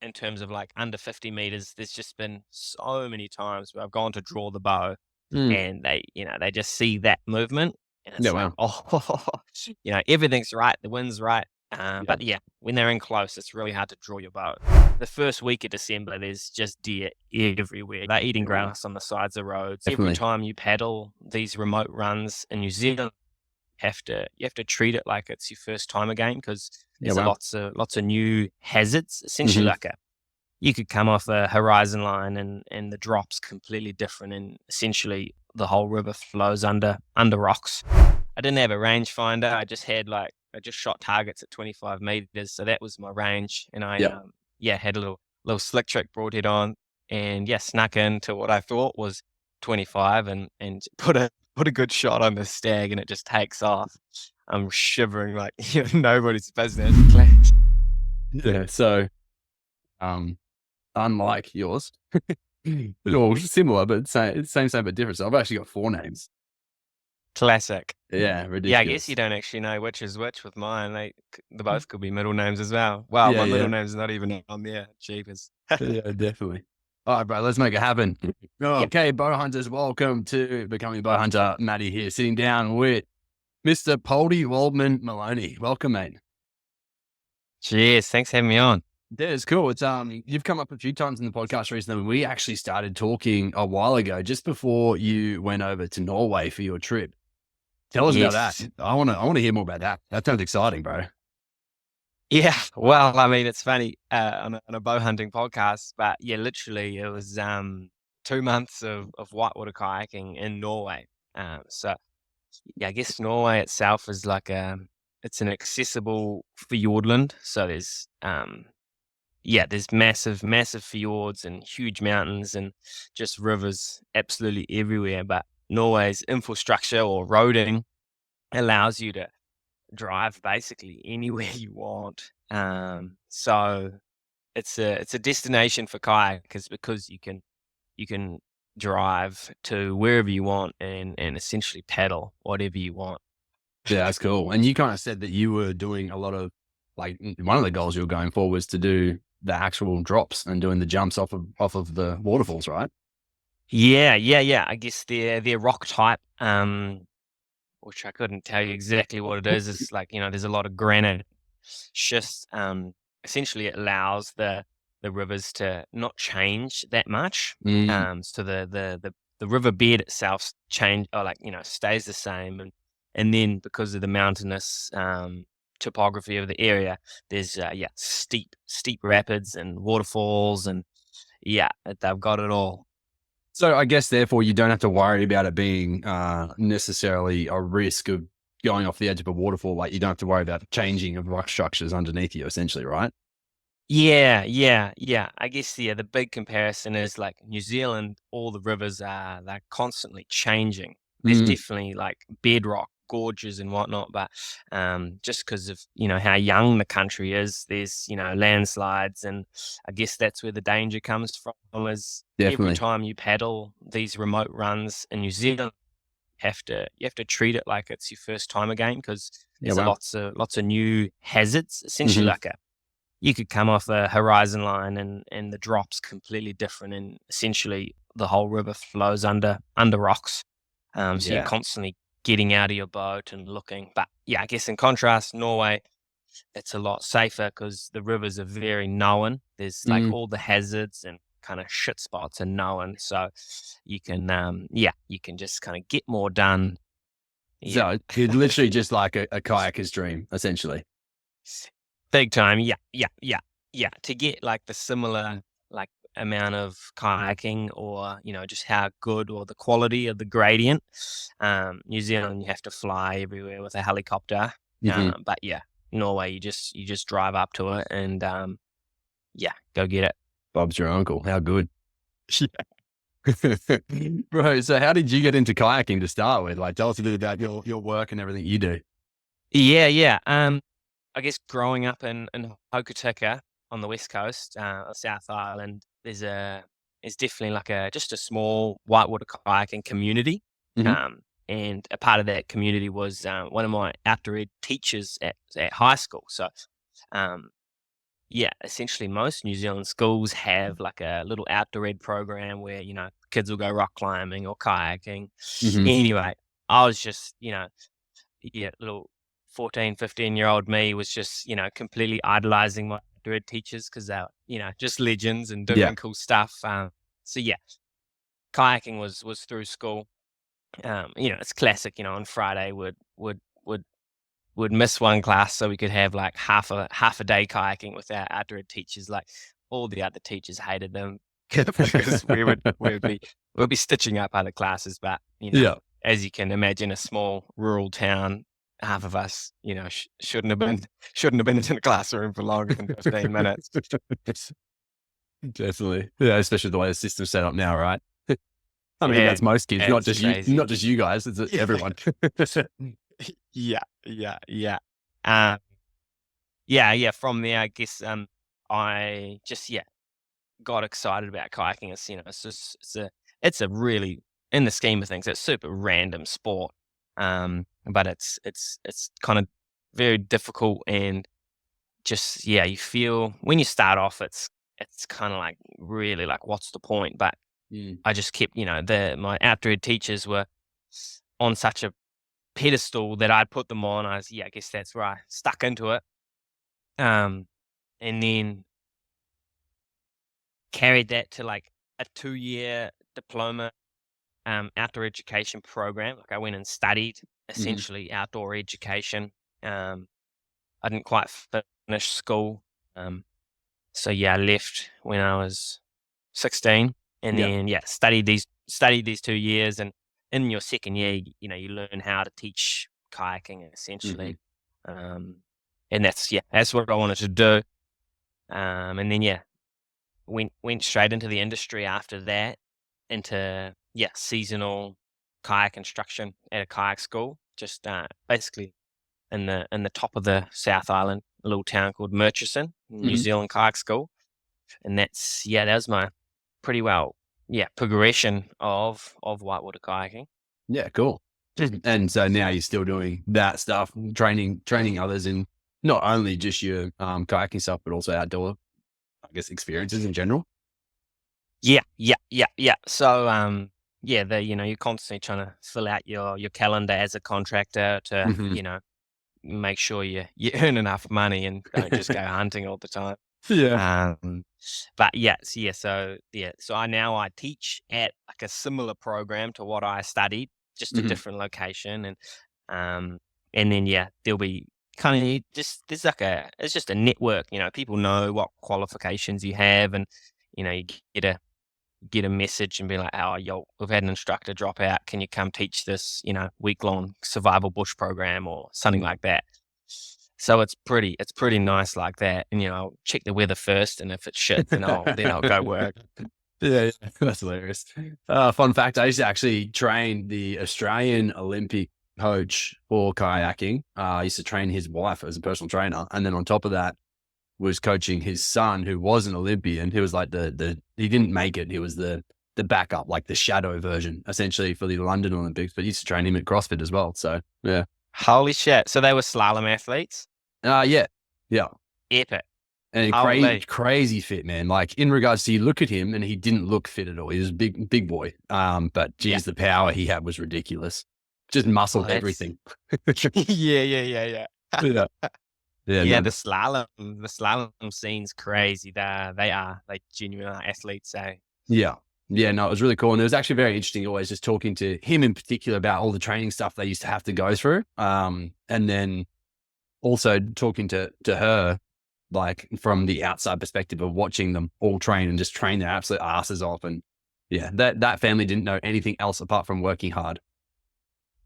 in terms of like under 50 meters, there's just been so many times where I've gone to draw the bow Mm. and they just see that movement and Yeah, it's like, wow. oh, everything's right. The wind's right. Yeah. But yeah, when they're in close, it's really hard to draw your bow. The first week of December, there's just deer everywhere. They're eating Yeah, wow. grass on the sides of roads. Every Definitely. time you paddle these remote runs in New Zealand, you have to treat it like it's your first time again because Yeah, there's wow. lots of new hazards. Essentially, Hmm. like you could come off a horizon line and the drop's completely different, and essentially the whole river flows under rocks. I didn't have a rangefinder. I just shot targets at 25 meters, so that was my range. And I Yep. had a little slick trick broadhead on, and snuck into what I thought was 25, and put a good shot on the stag, and it just takes off. I'm shivering like nobody's business. Yeah. So, um, unlike yours, or similar, but same, but different. So I've actually got four names. Classic. Yeah, Yeah, I guess you ridiculous. don't actually know which is which with mine. They both could be middle names as well. Wow, Yeah, my middle yeah, name's not even on there. Jeepers. yeah, definitely. All right, bro, let's make it happen. Yeah. Okay, bow hunters, welcome to Becoming a Bow Hunter. Matty here, sitting down with Mr. Poldi Waldmann Moloney. Welcome, mate. Cheers. Thanks for having me on. Yeah, it's cool. It's you've come up a few times in the podcast recently. We actually started talking a while ago, just before you went over to Norway for your trip. Tell us about that. Yes. I want to hear more about that. That sounds exciting, bro. Yeah. Well, I mean, it's funny on a bow hunting podcast, but yeah, literally, it was 2 months of whitewater kayaking in Norway. So yeah, I guess Norway itself is like it's an accessible fjordland. So there's massive fjords and huge mountains and just rivers absolutely everywhere. But Norway's infrastructure or roading allows you to drive basically anywhere you want. So it's a destination for kayakers because you can drive to wherever you want and essentially paddle whatever you want. Yeah, that's cool. And you kind of said that you were doing a lot of, like, one of the goals you were going for was to do the actual drops and doing the jumps off of the waterfalls, right? Yeah. I guess they're rock type. Which I couldn't tell you exactly what it is. It's like, there's a lot of granite schist. Essentially, it allows the rivers to not change that much. Mm, So the river bed itself stays the same, and then because of the mountainous topography of the area, there's steep rapids and waterfalls, and they've got it all. So I guess therefore you don't have to worry about it being necessarily a risk of going off the edge of a waterfall. Like, you don't have to worry about changing of rock structures underneath you, essentially, right? Yeah. I guess the big comparison is like New Zealand. All the rivers they're constantly changing. There's Mm, definitely like bedrock gorges and whatnot, but just because of how young the country is, there's landslides, and I guess that's where the danger comes from. Is every definitely. time you paddle these remote runs in New Zealand, you have to treat it like it's your first time again because Yeah, there's wow. lots of new hazards. Essentially, Hmm. like you could come off a horizon line and the drop's completely different, and essentially the whole river flows under rocks. So you're Yeah. constantly getting out of your boat and looking. But yeah, I guess in contrast, Norway, it's a lot safer because the rivers are very known. There's like Mm. all the hazards and kind of shit spots are known. So you can just kind of get more done. Yeah. So it's literally just like a kayaker's dream, essentially. Big time. Yeah. To get like the similar like amount of kayaking or, just how good or the quality of the gradient, New Zealand, you have to fly everywhere with a helicopter. Hmm. But yeah, Norway, you just drive up to it and, go get it. Bob's your uncle. How good. Bro, so how did you get into kayaking to start with? Like, tell us a bit about your work and everything you do. Yeah. I guess growing up in Hokitika on the West Coast, of South Island, there's definitely like just a small whitewater kayaking community. Hmm. And a part of that community was one of my outdoor ed teachers at high school. So um, yeah, essentially most New Zealand schools have like a little outdoor ed program where, kids will go rock climbing or kayaking. Hmm. Anyway, I was just, yeah, little 14, 15-year-old me was just, completely idolizing my outdoor ed teachers because they're, just legends and Yeah. doing cool stuff. So yeah, kayaking was through school. It's classic, on Friday would miss one class so we could have like half a day kayaking with our outdoor ed teachers. Like all the other teachers hated them because we'd be stitching up other classes. But Yeah. as you can imagine, a small rural town, half of us, shouldn't have been in the classroom for longer than 15 minutes. Definitely. Yeah, especially the way the system's set up now, right? I mean, Yeah, that's most kids, not it's just you, crazy. not just you guys, it's Yeah. everyone. Yeah, yeah. Uh, yeah. From there, I guess I just got excited about kayaking. It's a really, in the scheme of things, it's super random sport. But it's kind of very difficult and just you feel when you start off, it's kind of like really like what's the point? But Mm. I just kept my outdoor ed teachers were on such a pedestal that I'd put them on. I guess that's where I stuck into it. Um, and then carried that to like a 2-year diploma outdoor education program. Like I went and studied Mhm. essentially outdoor education. I didn't quite finish school. So I left when I was 16 and Yeah. then studied these 2 years, and in your second year, you learn how to teach kayaking Mhm. essentially. And that's what I wanted to do. And then went straight into the industry after that, into seasonal kayak instruction at a kayak school, just basically in the top of the South Island, a little town called Murchison, New Mhm. Zealand kayak school. And that was my pretty well progression of whitewater kayaking. Yeah, cool. And so now you're still doing that stuff, training others in not only just your kayaking stuff, but also outdoor, I guess, experiences in general. Yeah. So you're constantly trying to fill out your calendar as a contractor to Mhm. make sure you earn enough money and don't just go hunting all the time. Yeah. But so I teach at like a similar program to what I studied, just a Mhm. different location, um and then there'll be kind of just there's like it's just a network. People know what qualifications you have, and you get a message and be like, oh, yo, we've had an instructor drop out. Can you come teach this, week long survival bush program or something Mm. like that? So it's pretty nice like that. And I'll check the weather first, and if it's shit, then I'll go work. Yeah, that's hilarious. Fun fact: I used to actually train the Australian Olympic coach for kayaking. I used to train his wife as a personal trainer, and then on top of that, was coaching his son, who was an Olympian. He was like the he didn't make it. He was the backup, like the shadow version, essentially for the London Olympics. But he used to train him at CrossFit as well. So yeah, Holy shit. So they were slalom athletes? yeah, yeah. Epic. And Holy. crazy fit, man. Like in regards to, you look at him and he didn't look fit at all. He was a big boy. But Yeah. geez, the power he had was ridiculous. Just Oh, muscled that's everything. yeah. Yeah. Yeah. Yeah, No, the slalom scene's crazy. They genuine are athletes. So yeah. Yeah. No, it was really cool. And it was actually very interesting always just talking to him in particular about all the training stuff they used to have to go through. And then also talking to her, like from the outside perspective of watching them all train and just train their absolute asses off. And yeah, that family didn't know anything else apart from working hard.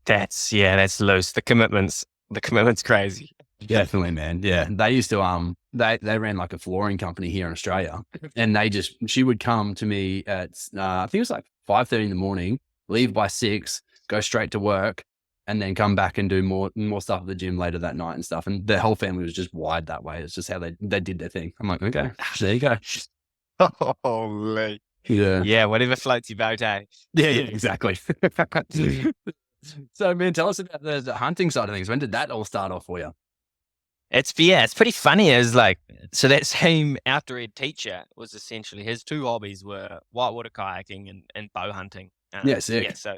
that's loose. The commitment's crazy. Definitely, man. Yeah. They used to, they ran like a flooring company here in Australia, and she would come to me at, I think it was like 5:30 in the morning, leave by 6, go straight to work, and then come back and do more stuff at the gym later that night and stuff. And their whole family was just wired that way. It's just how they did their thing. I'm like, okay, there you go. Holy. Yeah. Yeah, whatever floats your boat, eh? Yeah, exactly. So, man, tell us about the hunting side of things. When did that all start off for you? it's pretty funny. It's like, so that same outdoor ed teacher was essentially his two hobbies were whitewater kayaking and bow hunting. Yeah, sick. So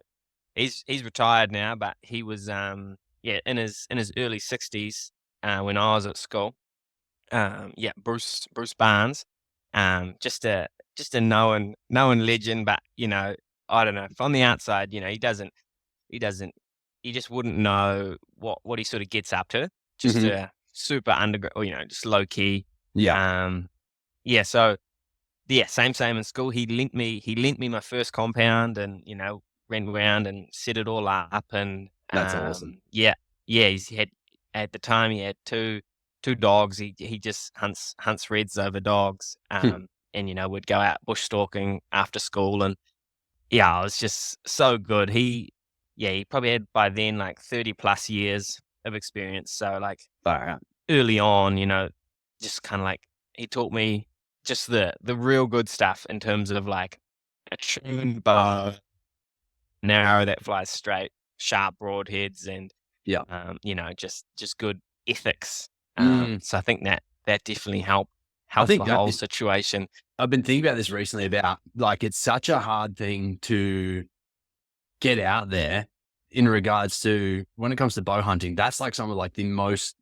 he's retired now, but he was in his early 60s when I was at school. Bruce Barnes, just a known legend, but I don't know, from the outside, he doesn't you just wouldn't know what he sort of gets up to. Just Mhm. a super underground, or just low key. Yeah, Um, so same in school. He lent me my first compound, and ran around and set it all up, and that's awesome. he had at the time he had two dogs. He just hunts reds over dogs. And we'd go out bush stalking after school, and it was just so good. He probably had by then like 30 plus years of experience. So like Far out. early on, just kind of like he taught me just the real good stuff in terms of like a tuned bow, an arrow that flies straight, sharp broadheads, and Yeah. just good ethics. Mm, So I think that definitely I helped think the that whole situation. I've been thinking about this recently about like it's such a hard thing to get out there in regards to when it comes to bow hunting. That's like some of like the most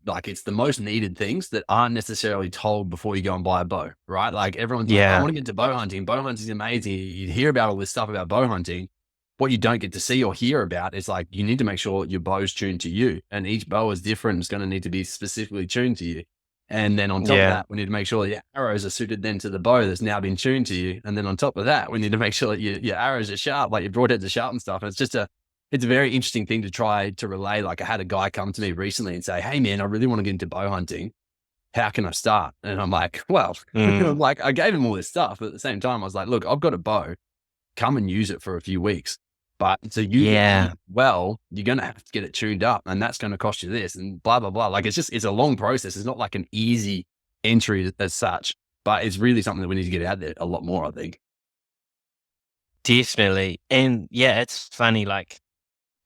like it's the most needed things that aren't necessarily told before you go and buy a bow, right? Like everyone's like, I Yeah, want to get into bow hunting. Bow hunting is amazing. You hear about all this stuff about bow hunting. What you don't get to see or hear about is like you need to make sure your bow's tuned to you, and each bow is different. It's going to need to be specifically tuned to you. And then on top of yeah, that, we need to make sure that your arrows are suited then to the bow that's now been tuned to you. And then on top of that, we need to make sure that your arrows are sharp, like your broadheads are sharp and stuff. And it's a very interesting thing to try to relay. Like I had a guy come to me recently and say, "Hey man, I really want to get into bow hunting. How can I start?" And I'm like, well, I'm mm, like, I gave him all this stuff. But at the same time, I was like, look, I've got a bow. Come and use it for a few weeks. But to use it yeah. well, you're going to have to get it tuned up, and that's going to cost you this and blah, blah, blah. Like it's a long process. It's not like an easy entry as such, but it's really something that we need to get out there a lot more, I think. Definitely. And yeah, it's funny, like,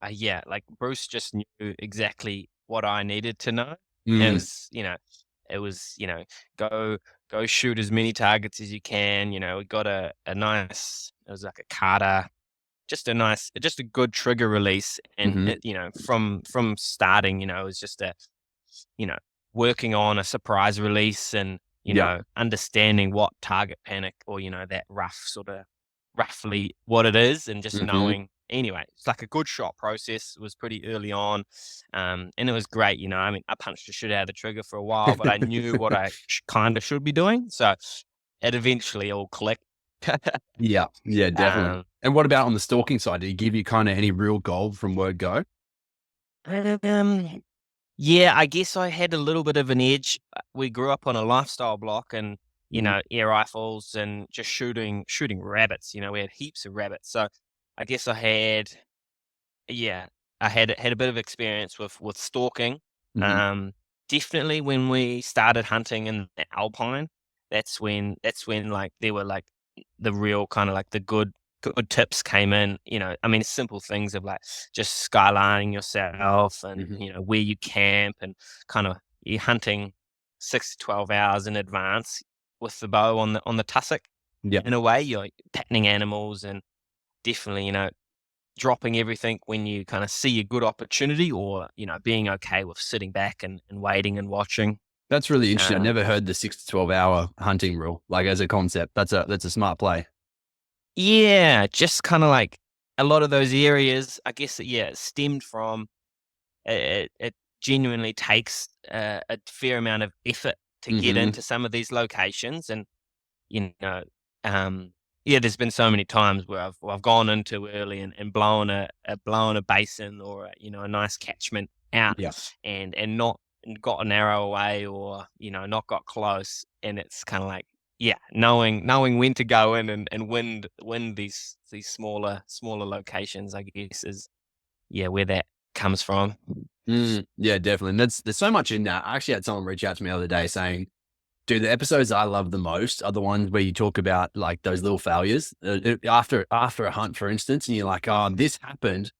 like Bruce just knew exactly what I needed to know. It Mm, was, go, go shoot as many targets as you can. We got a nice, it was like a Carter, just a good trigger release. And hmm from starting, it was just you know, working on a surprise release and, Yeah. understanding what target panic or, that roughly what it is and just hmm knowing anyway. It's like a good shot process. It was pretty early on. And it was great. I mean, I punched the shit out of the trigger for a while, but I knew what I kind of should be doing. So it eventually all clicked. Yeah. Yeah, definitely. um, And what about on the stalking side? Did he give you kind of any real gold from word go? um, Yeah, I guess I had a little bit of an edge. We grew up on a lifestyle block and, Mhm. air rifles and just shooting rabbits. We had heaps of rabbits. So I guess yeah, I had a bit of experience with stalking. Mhm. Um, Definitely when we started hunting in the Alpine, that's when like there were like the real kind of like the good tips came in. I mean, simple things of like just skylining yourself and Mhm. where you camp and kind of you're hunting 6 to 12 hours in advance with the bow on the tussock. Yeah. In a way, you're patterning animals and definitely dropping everything when you kind of see a good opportunity or, being okay with sitting back and waiting and watching. That's really interesting. I Um, never heard the 6 to 12 hour hunting rule, like as a concept. That's a smart play. yeah, just kind of like a lot of those areas, I guess, it stemmed from it genuinely takes a fair amount of effort to get Mhm. into some of these locations. And, you know, um, there's been so many times where I've gone in too early and blown a basin or a nice catchment out Yeah. and not and got an arrow away or not got close, and it's kind of like knowing when to go in and win these smaller locations, I guess, is where that comes from. Yeah, definitely. And there's so much in that. I actually had someone reach out to me the other day saying, dude, the episodes I love the most are the ones where you talk about like those little failures after a hunt, for instance, and you're like, oh, this happened.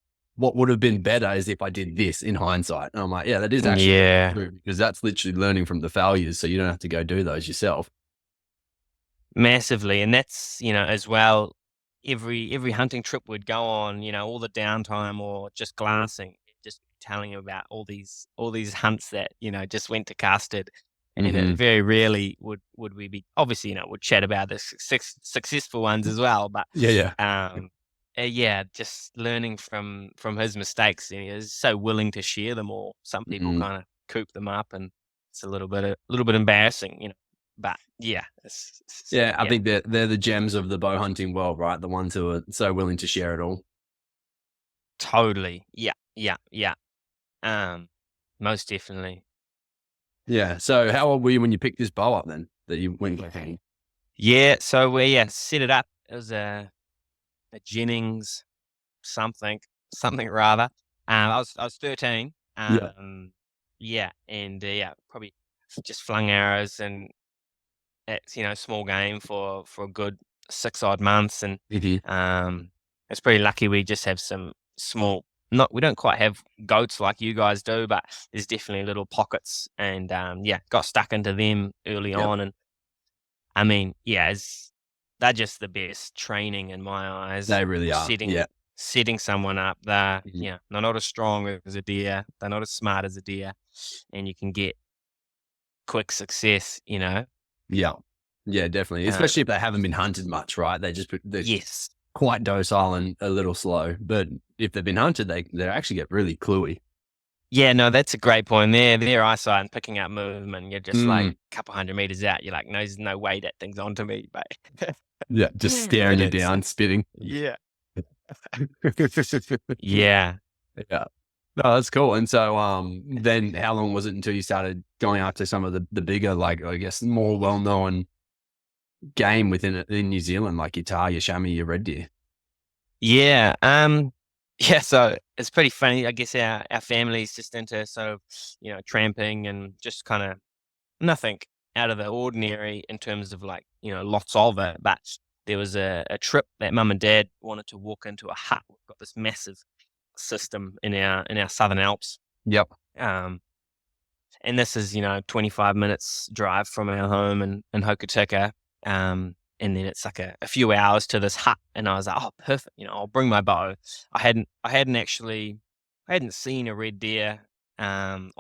what would have been better is if I did this in hindsight. And I'm like, yeah, that is actually Yeah, true, because that's literally learning from the failures. So you don't have to go do those yourself. massively. And that's, as well, every hunting trip we'd go on, all the downtime or just glancing, just telling you about all these hunts that, just went to casted. And Hmm. very rarely would we be, obviously, would chat about the successful ones as well. But Yeah, yeah. yeah, just learning from his mistakes. And he is so willing to share them all. Some people Mhm. kind of coop them up, and it's a little bit embarrassing, But yeah, Yeah, I yeah, think they're the gems of the bow hunting world, right? The ones who are so willing to share it all. totally. Yeah, yeah, yeah. Um, Most definitely. Yeah. So how old were you when you picked this bow up then that you went hunting? Yeah, so we set it up. It was a Jennings something rather. I was 13. Yeah. Yeah, and probably just flung arrows and at small game for a good 6 odd months, and Mhm. um, it's pretty lucky we just have some small. Not we don't quite have goats like you guys do, but there's definitely little pockets, and yeah, got stuck into them early Yep. on, and I mean, yeah, they're just the best training in my eyes. They really are. Setting Yeah. setting someone up. They're Mhm. they're not as strong as a deer. They're not as smart as a deer, and you can get quick success. Yeah. Yeah, definitely. Uh, Especially if they haven't been hunted much, right? They're yes. quite docile and a little slow. But if they've been hunted, they actually get really cluey. Yeah, no, that's a great point. Their eyesight and picking up movement, you're just like Mm. a couple hundred meters out. You're like, no, there's no way that thing's onto me, but Yeah, just staring and you it's down, spitting. yeah, yeah. Yeah. No, that's cool. And so, then how long was it until you started going after some of the bigger, like, I guess, more well-known game in New Zealand, like your Tahr, your chamois, your red deer? Yeah, yeah, so it's pretty funny. I guess our family's just into sort of, tramping and just kinda nothing out of the ordinary in terms of like, lots of it. But there was a trip that mum and dad wanted to walk into a hut. We've got this massive system in our Southern Alps. Yep. Um, and this is, 25 minutes drive from our home in Hokitika. And then it's like a few hours to this hut. And I was like, oh, perfect. I'll bring my bow. I hadn't seen a red deer on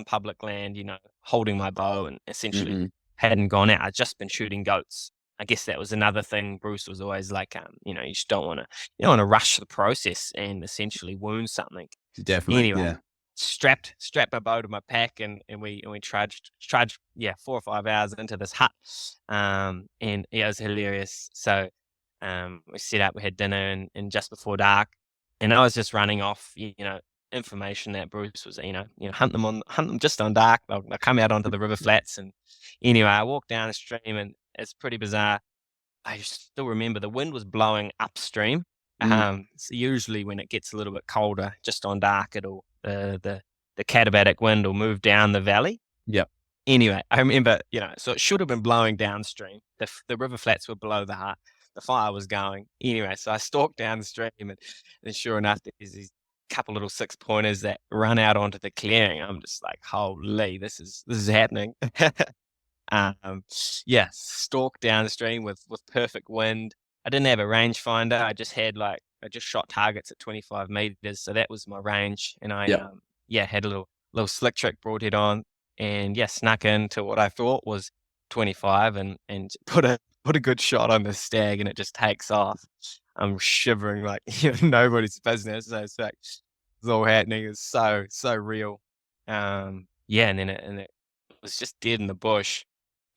public land, holding my bow, and essentially Mhm. hadn't gone out. I'd just been shooting goats. I guess that was another thing. Bruce was always like, you just don't want to rush the process and essentially wound something. Definitely. Anyway, Yeah. strapped my bow to my pack, and we trudged, yeah, 4 or 5 hours into this hut. And yeah, it was hilarious. So we set up, we had dinner, and just before dark, and I was just running off, information that Bruce was, hunt them just on dark. They'll come out onto the river flats. And anyway, I walked down the stream, and it's pretty bizarre. I still remember the wind was blowing upstream. Mm. So usually when it gets a little bit colder, just on dark, the katabatic wind will move down the valley. Yep. Anyway, I remember, so it should have been blowing downstream. The river flats were below the hut. The fire was going. Anyway, so I stalked down the stream, and sure enough, there's these couple little 6-pointers that run out onto the clearing. I'm just like, holy, this is happening. Um, yeah, stalked downstream with perfect wind. I didn't have a rangefinder. I just shot targets at 25 meters, so that was my range. And I Yep. yeah, had a little slick trick broadhead on, and yeah, snuck into what I thought was 25, and put a good shot on the stag, and it just takes off. I'm shivering like nobody's business. So it's like it's all happening. It's so real. Yeah, and it was just dead in the bush.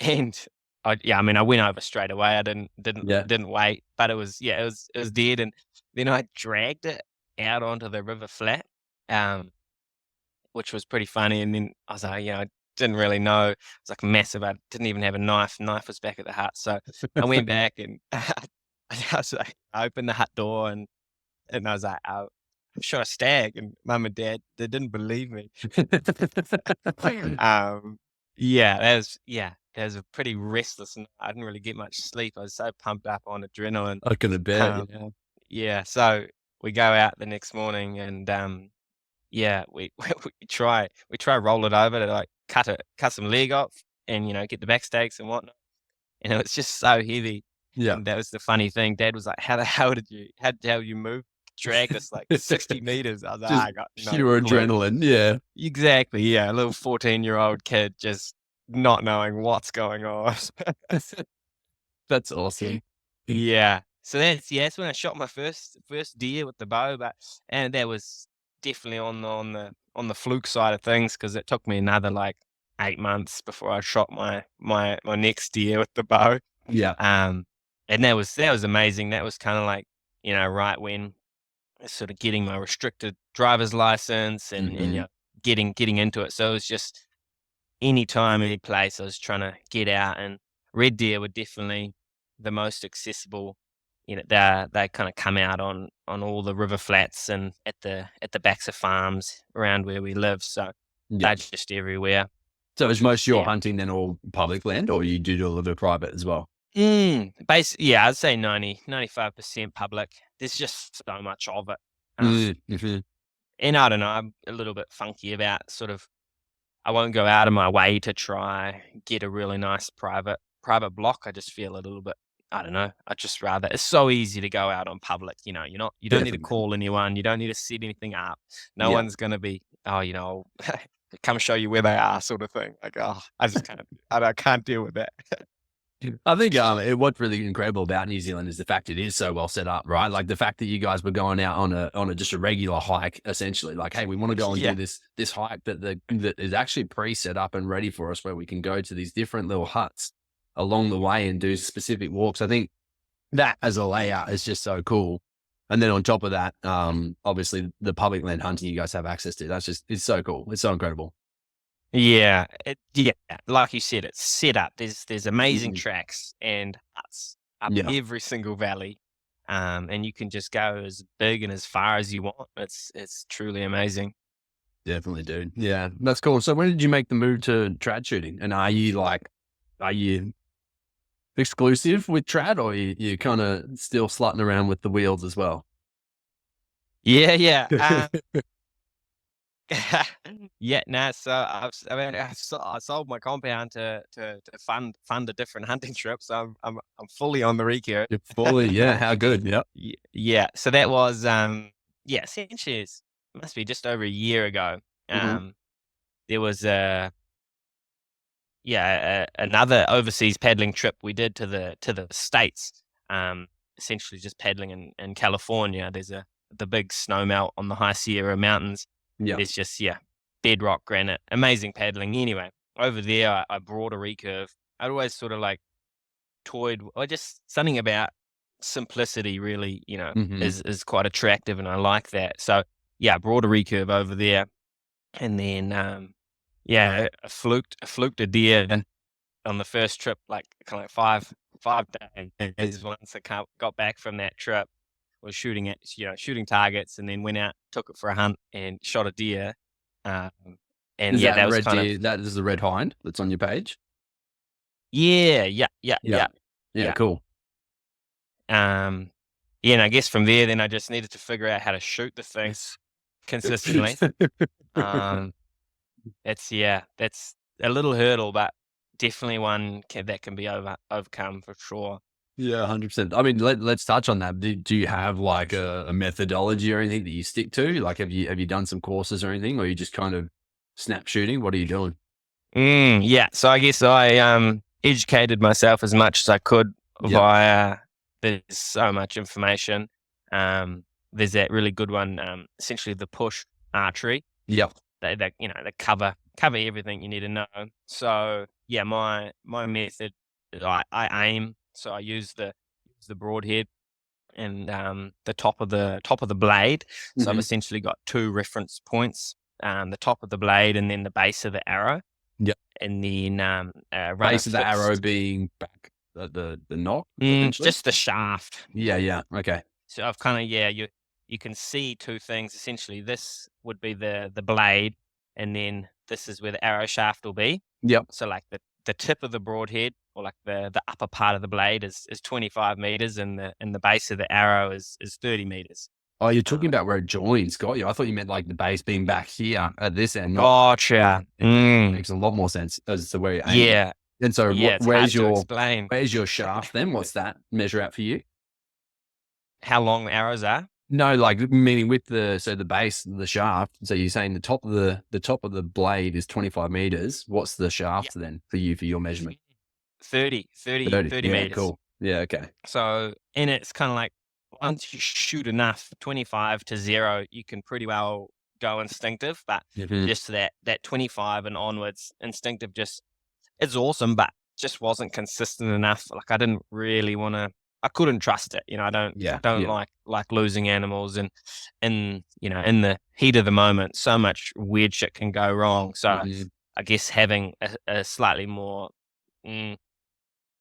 And I mean, I went over straight away. I didn't didn't Yeah. didn't wait, but it was dead. And then I dragged it out onto the river flat, um, which was pretty funny. And then I was like, I didn't really know. It was like massive. I didn't even have a knife. Knife was back at the hut, so I went back, and I opened the hut door, and I was like, "Oh, I shot a stag," and mum and dad, they didn't believe me. Um, that was a pretty restless night. I didn't really get much sleep. I was so pumped up on adrenaline. I could have bet. Um, Yeah. yeah, so we go out the next morning and yeah, we try roll it over to like cut some leg off and get the back stakes and whatnot. And it was just so heavy. Yeah. And that was the funny thing. Dad was like, "How the hell how the hell you move? Drag this like 60 meters." I was like, Just I got no pure clue. adrenaline. Yeah. Exactly. Yeah. A little 14-year-old kid just not knowing what's going on. That's awesome. Yeah. So that's when I shot my first deer with the bow, and that was definitely on the fluke side of things because it took me another like 8 months before I shot my next deer with the bow. Yeah. And that was amazing. That was kind of like right when I was sort of getting my restricted driver's license and getting into it. So it was just anytime, any place I was trying to get out, and red deer were definitely the most accessible. They kind of come out on all the river flats and at the backs of farms around where we live. So Yeah. they're just everywhere. So is most of your Yeah. hunting then all public land, or you do a little bit of private as well? Yeah, I'd say 95% public. There's just so much of it. Mhm. And I don't know, I'm a little bit funky about sort of I won't go out of my way to try get a really nice private block. I just feel a little bit, I don't know. I just rather it's so easy to go out on public. You don't need to Definitely. call anyone. You don't need to set anything up. No Yeah. one's gonna be, come show you where they are, sort of thing. Like, oh, I just can't. I can't deal with that. I think what's really incredible about New Zealand is the fact it is so well set up, right? Like the fact that you guys were going out on a just a regular hike, essentially. Like, hey, we want to go and Yeah. do this hike that is actually pre-set up and ready for us, where we can go to these different little huts along the way and do specific walks. I think that as a layout is just so cool. And then on top of that, obviously the public land hunting you guys have access to. It's so cool. It's so incredible. Yeah, like you said, it's set up. There's amazing Mhm. tracks and huts up Yeah. every single valley, and you can just go as big and as far as you want. It's truly amazing. Definitely, dude. Yeah, that's cool. So when did you make the move to trad shooting? And are you exclusive with trad, or you kind of still slutting around with the wheels as well? Yeah, yeah. Yeah, no, so I mean, I sold my compound to fund a different hunting trip, so I'm fully on the recurve. You're fully, yeah. How good? Yep. Yeah, so that was yeah, essentially it must be just over a year ago. Hmm. There was another overseas paddling trip we did to the States. Um, Essentially just paddling in California. There's the big snow melt on the High Sierra Mountains. Yeah. There's just bedrock granite, amazing paddling. Anyway, over there I brought a recurve. I'd always sort of like toyed or just something about simplicity really, Hmm. is quite attractive and I like that. So yeah, I brought a recurve over there and then I fluked a deer on the first trip, like kind of like five days once got back from that trip. Was shooting shooting targets, and then went out, took it for a hunt, and shot a deer. Um, and Is yeah, that that was red kind of deer? That is the red hind that's on your page. Yeah. yeah. Yeah. Yeah. Cool. Um, yeah, and I guess from there, then I just needed to figure out how to shoot the things consistently. Um, that's a little hurdle, but definitely one that can be overcome for sure. Yeah, 100%. I mean, let's touch on that. Do you have like a methodology or anything that you stick to? Like, have you done some courses or anything, or you just kind of snap shooting? What are you doing? Yeah, so I guess I educated myself as much as I could Yep. via there's so much information. There's that really good one, essentially the push archery. Yep. They cover everything you need to know. So yeah, my method, I aim. So I use the broadhead and the top of the blade. So I've Hmm. essentially got two reference points, the top of the blade and then the base of the arrow, Yep. and then run a Base of the arrow fixed. being back the knock, essentially. Just the shaft. Yeah. Yeah. Okay. So I've kind of you can see two things essentially. This would be the blade, and then this is where the arrow shaft will be. Yep. So like the tip of the broadhead, or like the upper part of the blade is 25 meters, and the base of the arrow is 30 meters. Oh, you're Uh, talking about where it joins. Got you. I thought you meant like the base being back here at this end, not Gotcha. it makes a lot more sense as to where you're aiming. Yeah, And so yeah. It's hard to explain where's your shaft then? What's that measure out for you? how long the arrows are. No, like meaning with the base, the shaft. So you're saying the top of the blade is 25 meters. What's the Yeah, shaft then for you for your measurement? 30. 30 Yeah, meters. cool. Yeah, okay. So, and it's kind of like once you shoot enough, 25 to 0, you can pretty well go instinctive. But Mhm. just that 25 and onwards, instinctive just it's awesome, but just wasn't consistent enough. Like I didn't really want to. I couldn't trust it. I don't Yeah, don't yeah. like losing animals, and in the heat of the moment, so much weird shit can go wrong. So Mhm. I guess having a slightly more mm,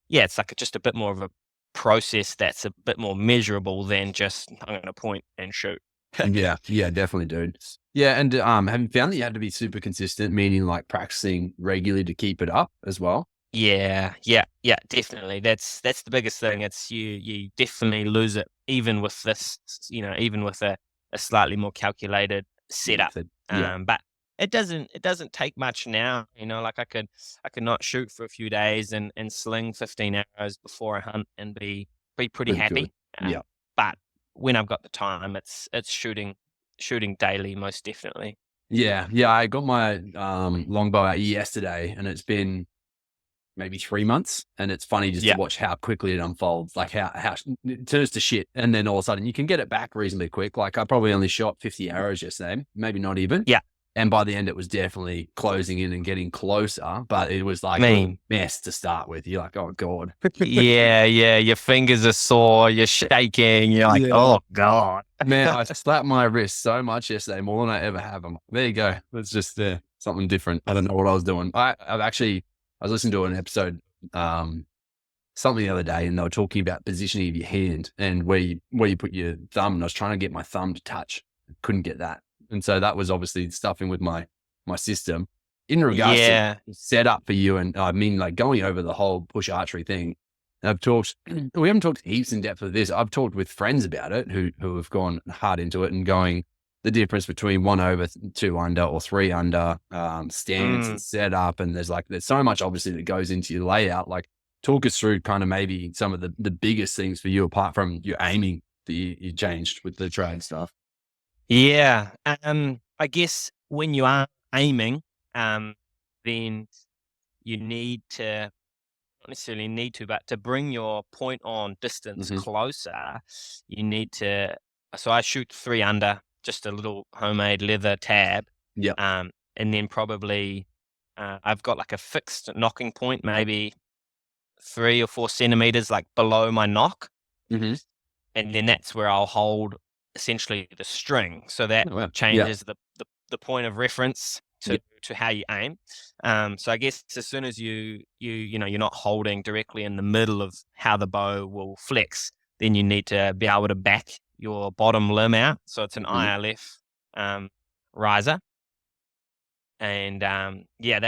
yeah, it's like just a bit more of a process that's a bit more measurable than just I'm going to point and shoot. Yeah, yeah, definitely, dude. Yeah, and have you found that you had to be super consistent, meaning like practicing regularly to keep it up as well? Yeah, yeah, yeah, definitely. That's the biggest thing. It's you definitely lose it even with this, even with a slightly more calculated setup. Method. Yeah, But it doesn't take much now. Like I could not shoot for a few days and sling 15 arrows before a hunt and be pretty pretty good. happy. Yeah. But when I've got the time, it's shooting daily, most definitely. Yeah, yeah, I got my longbow out yesterday, and it's been maybe 3 months, and it's funny just to Yeah, watch how quickly it unfolds, like how it turns to shit, and then all of a sudden you can get it back reasonably quick. Like I probably only shot 50 arrows yesterday, maybe not even. yeah. And by the end, it was definitely closing in and getting closer, but it was I like a little mean, mess to start with. You're like, oh God. yeah, yeah, your fingers are sore, you're shaking, you're like, Yeah. "Oh god." Man, I slapped my wrist so much yesterday, more than I ever have. There you go. It's just something different. I don't know what I was doing. I was listening to an episode, something the other day, and they were talking about positioning of your hand and where you put your thumb. And I was trying to get my thumb to touch, couldn't get that, and so that was obviously stuffing with my system. In regards to Yeah, setup for you, and I mean, like going over the whole push archery thing. I've talked. We haven't talked heaps in depth of this. I've talked with friends about it who have gone hard into it and going the difference between 1 over, 2 under, or 3 under stance and mm. setup. And there's so much obviously that goes into your layout. Like talk us through kind of maybe some of the biggest things for you apart from your aiming that you changed with the trade stuff. Yeah, I guess when you are aiming, um, then you need to not necessarily need to, but to bring your point on distance Hmm. closer, you need to so I shoot 3 under, just a little homemade leather tab, Yep. and then probably, I've got, like, a fixed knocking point, maybe 3 or 4 centimeters, like, below my nock, Hmm. and then that's where I'll hold essentially the string. So that Oh, wow. Yeah. changes the point of reference Yeah. to how you aim. So I guess as soon as you're not holding directly in the middle of how the bow will flex, then you need to be able to back your bottom limb out. So it's an Hmm. ILF riser. And yeah,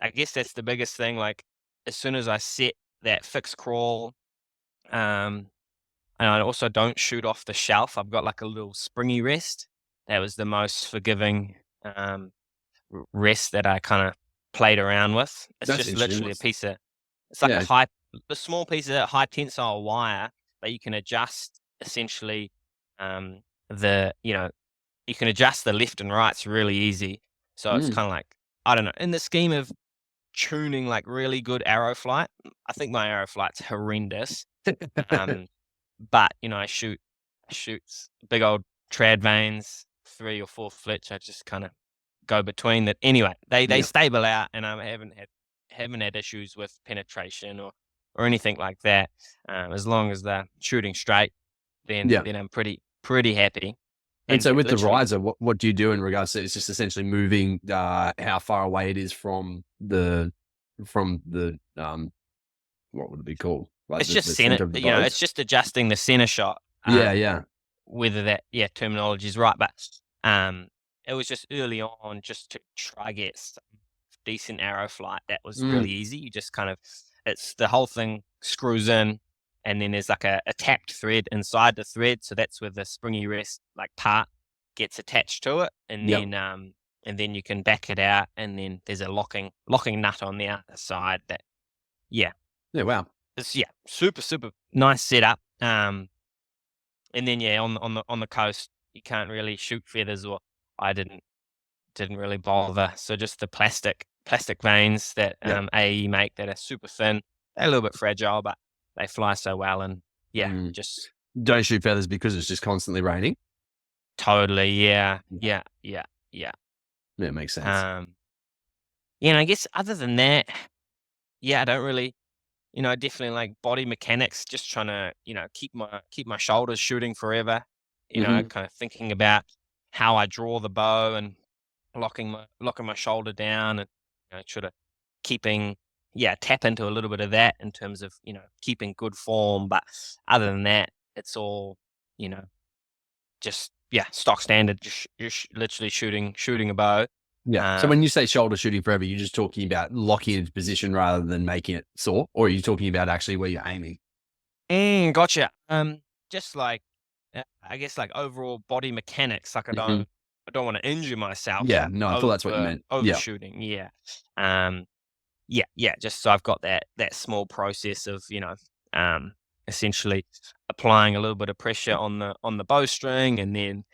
I guess that's the biggest thing. Like as soon as I set that fixed crawl, um, and I also don't shoot off the shelf. I've got like a little springy rest. That was the most forgiving rest that I kind of played around with. It's That's just interesting. literally a piece of, it's like Yeah. a small piece of high tensile wire that you can adjust essentially um, you can adjust the left and rights really easy. So it's Mm. kind of like, I don't know, in the scheme of tuning like really good arrow flight, I think my arrow flight's horrendous. Um, but, I shoot big old trad vanes, 3 or 4 flitch. I just kinda go between that. Anyway, they Yeah. stable out, and I haven't had issues with penetration or anything like that. As long as they're shooting straight, then Yeah. then I'm pretty happy. And And so yeah, with the literally riser, what do you do in regards to it's just essentially moving how far away it is from the what would it be called? Like it's just the center center of the bow? it's just adjusting the center shot, Yeah, yeah. whether that, yeah, terminology is right, but, um, it was just early on just to try get some decent arrow flight that was Mm, really easy. You just kind of it's the whole thing screws in, and then there's like a tapped thread inside the thread, so that's where the springy rest like part gets attached to it, and then you can back it out, and then there's a locking nut on the other side that Yeah, wow. it's super nice setup. And then on the coast you can't really shoot feathers, or I didn't really bother. So just the plastic vanes that Yep. AE make that are super thin. They're a little bit fragile, but they fly so well, and Mm. just Don't shoot feathers because it's just constantly raining. totally, yeah. Yeah, it makes sense. And I guess other than that, I don't really, definitely like body mechanics, just trying to, keep my shoulders shooting forever. Hmm. Kind of thinking about how I draw the bow and locking my shoulder down, and sort of keeping tap into a little bit of that in terms of keeping good form. But other than that, it's all you know just stock standard, just literally shooting a bow. Yeah. So when Um, you say shoulder shooting forever, you're just talking about locking into position rather than making it soar, or are you talking about actually where you're aiming? Gotcha. Just like I guess like overall body mechanics. Like Hmm. I don't want to injure myself Yeah. No, I thought that's what you meant. Yeah. overshooting. Yeah. Um, Just so I've got that small process of um, essentially applying a little bit of pressure on the bowstring, and then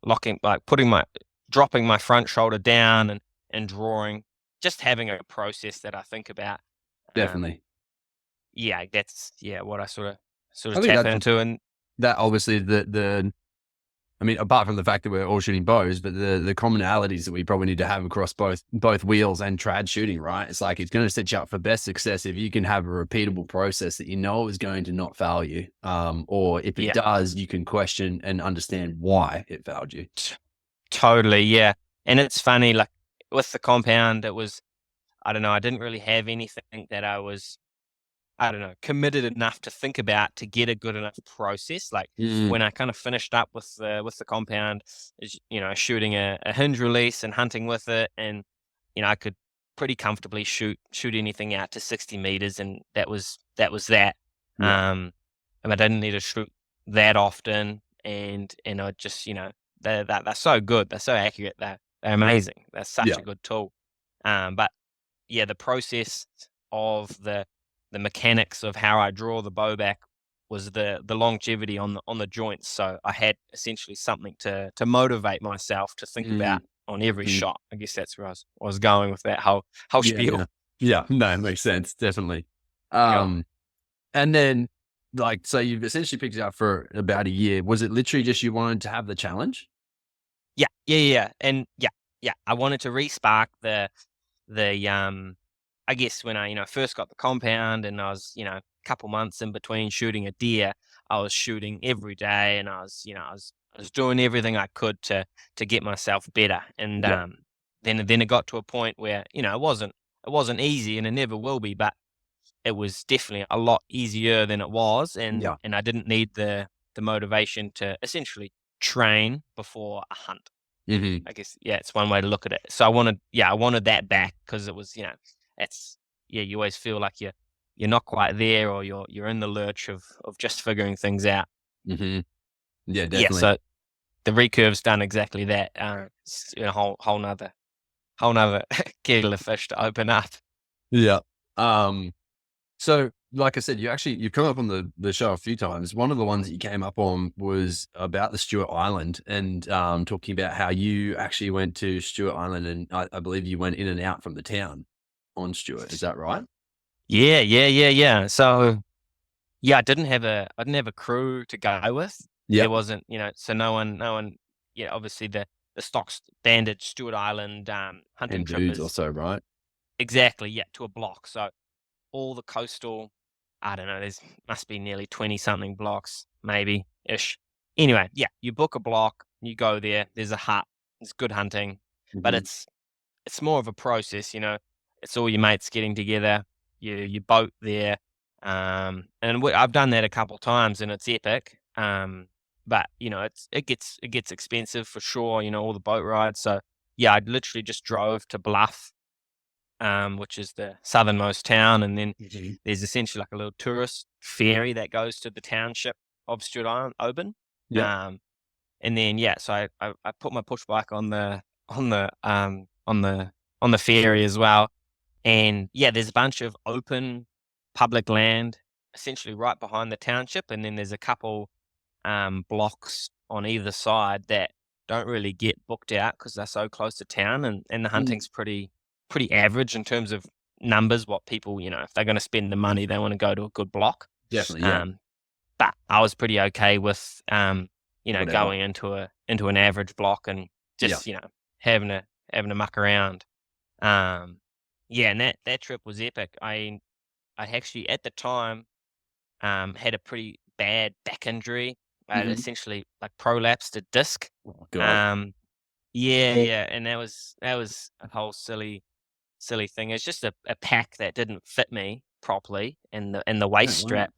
locking, like dropping my front shoulder down, and drawing. Just having a process that I think about. Um, Definitely. that's what I sort of I think tap that into. And that obviously the I mean, apart from the fact that we're all shooting bows, but the commonalities that we probably need to have across both wheels and trad shooting, right? It's like it's going to set you up for best success if you can have a repeatable process that you know is going to not fail you, or if it yeah, does, you can question and understand why it failed you. t- totally, yeah. And it's funny, like with the compound, it was, I don't know, I didn't really have anything that I was, I don't know, committed enough to think about to get a good enough process. Like Mm, when I kind of finished up with the compound, shooting a hinge release and hunting with it, and I could pretty comfortably shoot anything out to 60 meters, and that. yeah, Um, and I didn't need to shoot that often, and I just they're so good, they're so accurate, they're amazing, they're such yeah, a good tool. But the process of the mechanics of how I draw the bow back was the longevity on the joints. So I had essentially something to motivate myself to think mm, about on every mm, shot. I guess that's where I was going with that whole yeah, spiel. yeah, yeah. No, it makes sense, definitely. Yeah. Um, And then, like, so you've essentially picked it up for about a year. Was it literally just you wanted to have the challenge? And I wanted to re-spark the I guess when I, first got the compound, and I was, a couple months in between shooting a deer, I was shooting every day, and I was doing everything I could to get myself better. And Yep. then it got to a point where, it wasn't easy, and it never will be, but it was definitely a lot easier than it was, and Yeah. I didn't need the motivation to essentially train before a hunt. Hmm. I guess, it's one way to look at it. So I wanted that back, because it was, it's you always feel like you're not quite there, or you're in the lurch of just figuring things out. Hmm. Yeah, Yeah, definitely. so the recurve's done exactly that. It's a whole nother kettle of fish to open up. Yeah. Um, so like I said, you've come up on the show a few times. One of the ones that you came up on was about the Stewart Island, and talking about how you actually went to Stewart Island, and I believe you went in and out from the town on Stewart. Is that right? Yeah. So I didn't have a crew to go with. There Yep. wasn't, so no one, obviously the stock standard Stewart Island hunting 10 trip dudes or is so, right? exactly, to a block. So all the coastal, I don't know, there's must be nearly 20 something blocks, maybe ish. Anyway, you book a block, you go there, there's a hut, it's good hunting, but Hmm. it's more of a process, It's all your mates getting together, you boat there, and I've done that a couple times, and it's epic. But it gets expensive for sure, all the boat rides. So I literally just drove to Bluff, which is the southernmost town, and then Mhm. there's essentially like a little tourist ferry that goes to the township of Stewart Island, Oban. Yep. Um, and then so I put my push bike on the on the on the ferry as well, and there's a bunch of open public land essentially right behind the township, and then there's a couple blocks on either side that don't really get booked out because they're so close to town, and the Mm, hunting's pretty average in terms of numbers. What people, if they're going to spend the money, they want to go to a good block. definitely. Yeah. Um, but I was pretty okay with Whatever. going into an average block and Yeah. just having a muck around. And that trip was epic. I actually at the time had a pretty bad back injury. I had Mhm. essentially like prolapsed a disc. Oh, God. Um, yeah, and that was a whole silly thing. It's just a pack that didn't fit me properly, and the Yeah, waist wow. strap.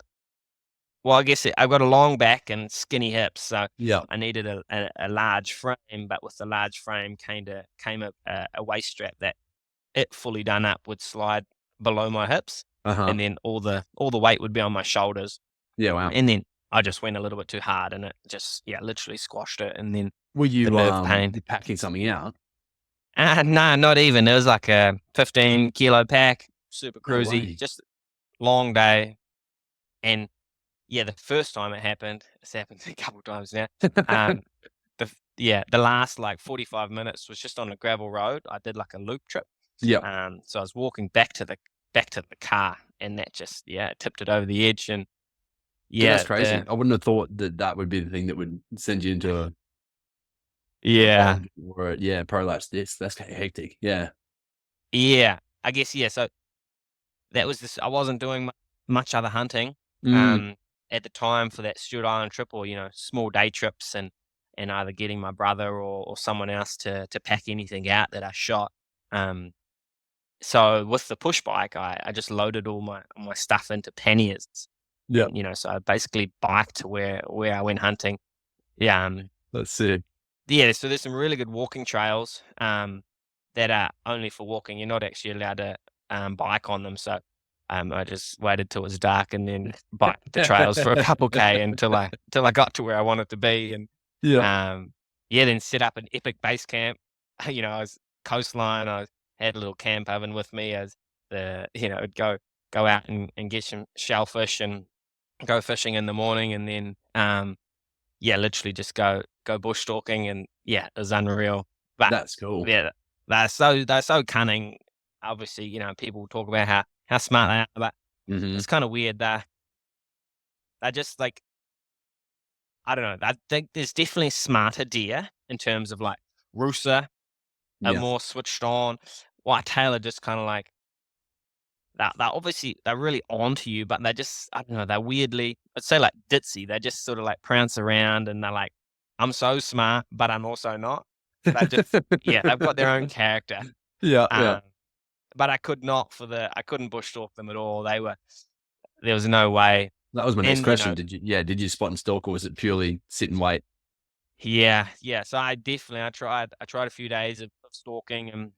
Well, I guess I've got a long back and skinny hips, so Yeah. I needed a large frame. But with the large frame, came a waist strap that it fully done up would slide below my hips, Uh-huh. and then all the weight would be on my shoulders. Yeah, wow. And then I just went a little bit too hard, and it just literally squashed it, and then Were the you, nerve pain. packing something out? No, not even. It was like a 15-kilo pack, super No cruisy, way. just long day. And the first time it happened, it's happened a couple times now. Um, the last like 45 minutes was just on a gravel road. I did like a loop trip. Yep. So I was walking back to the car, and that just it tipped it over the edge, and Yeah, that's yeah, crazy. the I wouldn't have thought that that would be the thing that would send you into a yeah. bog or yeah, prolapse disc. That's kinda hectic. Yeah. Yeah, I guess, so that was this I wasn't doing much other hunting, Mm. um, at the time for that Stewart Island trip, or, small day trips, and either getting my brother or someone else to pack anything out that I shot. Um, so with the push bike, I just loaded all my stuff into panniers, Yep. and, so I basically biked to where I went hunting. Yeah, That's sick. so there's some really good walking trails, that are only for walking. You're not actually allowed to, bike on them. So, I just waited till it was dark and then biked the trails for a couple K until I got to where I wanted to be. And, Yep. then set up an epic base camp. I was coastline. I had a little camp oven with me as I'd go out and get some shellfish and go fishing in the morning, and then, literally just go bush stalking, and it was unreal. But That's cool. yeah, they're so cunning. Obviously, people talk about how smart they are, but Mhm. it's kind of weird. They're just like, I don't know. I think there's definitely smarter deer in terms of like Rusa are Yeah. more switched on. Whitetail are just kind of like they're really onto you, but they're just, I don't know, they're weirdly, I'd say like ditzy. They just sort of like prance around, and they're like, I'm so smart, but I'm also not. They just they've got their own character. Yeah, yeah. Um, but I couldn't bush stalk them at all. There was no way. That was my next And question. Did you spot and stalk, or was it purely sit and wait? yeah. So I tried a few days of stalking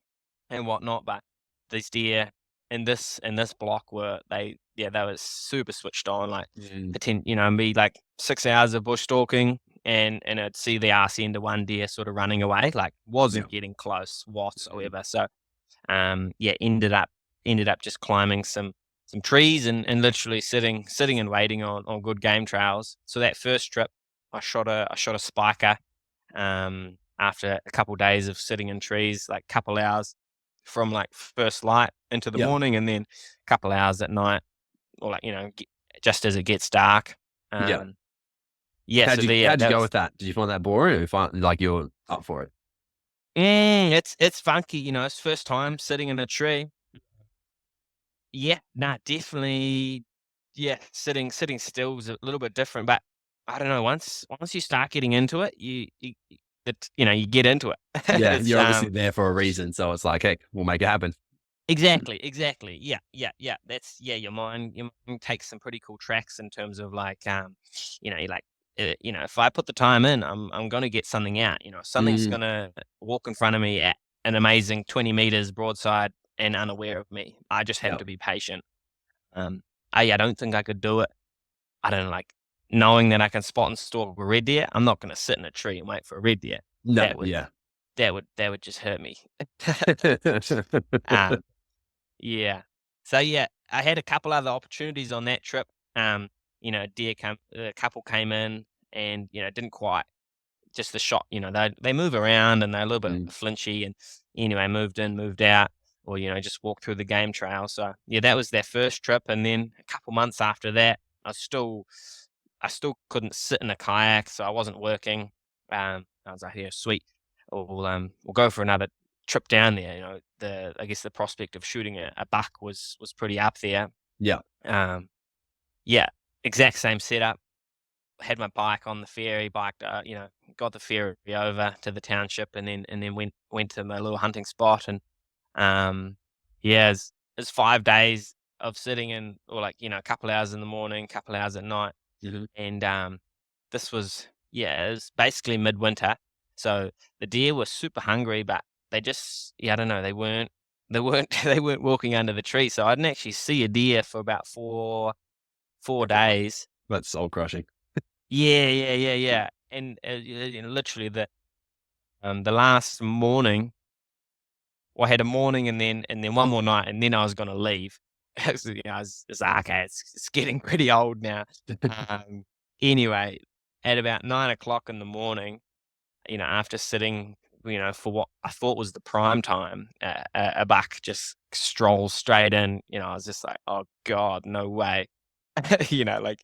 and whatnot, but these deer in this block they were super switched on, like Mm. be like 6 hours of bush stalking, and I'd see the arse end of one deer sort of running away, like Yeah. wasn't getting close Mm. whatsoever. So ended up just climbing some trees, and literally sitting and waiting on good game trails. So that first trip, I shot a spiker, after a couple days of sitting in trees, like couple hours from like first light into the Yeah. morning, and then a couple hours at night, or like just as it gets dark. Yeah. Um, so How'd you that go was. with that? Did you find that boring, or you find like you're up for it? It's funky, it's first time sitting in a tree. Yeah, nah, definitely. Yeah, sitting still is a little bit different, but I don't know. Once you start getting into it, you get into it. Yeah, It's you're obviously there for a reason, so it's like, "Heck, we'll make it happen." exactly. Yeah. That's your mind takes some pretty cool tracks in terms of like, you're like, if I put the time in, I'm gonna get something out. Something's Mm. gonna walk in front of me at an amazing 20 meters broadside and unaware of me. I just had Yeah. to be patient. I don't think I could do it. I don't like knowing that I can spot and stalk a red deer. I'm not going to sit in a tree and wait for a red deer. No, That would yeah. just hurt me. um, yeah. So yeah, I had a couple other opportunities on that trip. A couple came in and didn't quite just the shot. They move around and they're a little bit Mm. flinchy. And anyway, moved in, moved out, or just walked through the game trail. So yeah, that was their first trip. And then a couple months after that, I still couldn't sit in a kayak, so I wasn't working. I was like, yeah, sweet. We'll go for another trip down there. I guess the prospect of shooting a buck was pretty up there. Yeah. Yeah, exact same setup. Had my bike on the ferry, got the ferry over to the township, and then went to my little hunting spot. And yeah, it's 5 days of sitting in, or a couple hours in the morning, couple hours at night. Mhm. And this was, it was basically midwinter, so the deer were super hungry, but they just, I don't know, they weren't they weren't walking under the tree, so I didn't actually see a deer for about four days. That's soul crushing. Yeah, yeah, yeah, yeah. And literally the last morning, well, I had a morning and then one more night, and then I was gonna leave. So, it's like, okay, it's getting pretty old now. Um, anyway, at about 9 o'clock in the morning, after sitting, for what I thought was the prime time, a buck just strolls straight in. I was just like, oh God, no way. Like,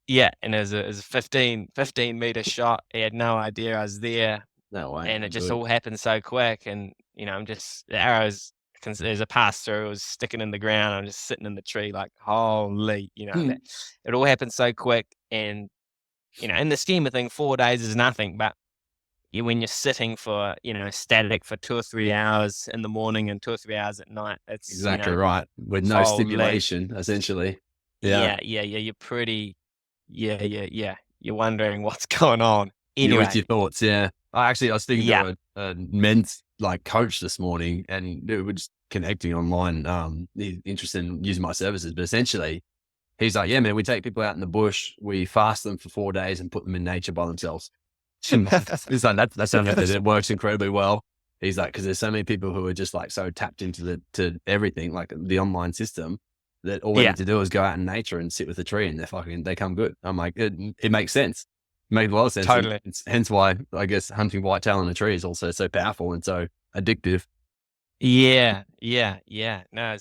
yeah, and it was a 15-meter shot. He had no idea I was there, No way. and it just Good. all happened so quick. And I'm just the arrows. There's a pass through. It was sticking in the ground. I'm just sitting in the tree, like holy, that it all happened so quick. And in the scheme of things, 4 days is nothing. But when you're sitting for static for 2 or 3 hours in the morning and 2 or 3 hours at night, it's Exactly right. With no holy. stimulation, essentially. Yeah. Yeah. You're pretty. Yeah. You're wondering what's going on. You're with Anyway, your thoughts. Yeah. I was speaking yeah. to a men's coach this morning, and we were just connecting online. He's interested in using my services, but essentially he's like, yeah, man, we take people out in the bush, we fast them for 4 days and put them in nature by themselves. He's like, that's a method. It works incredibly well. He's like, because there's so many people who are just like so tapped into to everything, like the online system, that all they Yeah, need to do is go out in nature and sit with a tree, and they come good. I'm like, it makes sense. It makes a lot of sense. And totally. it's hence why I guess hunting whitetail in a tree is also so powerful and so addictive. Yeah. No,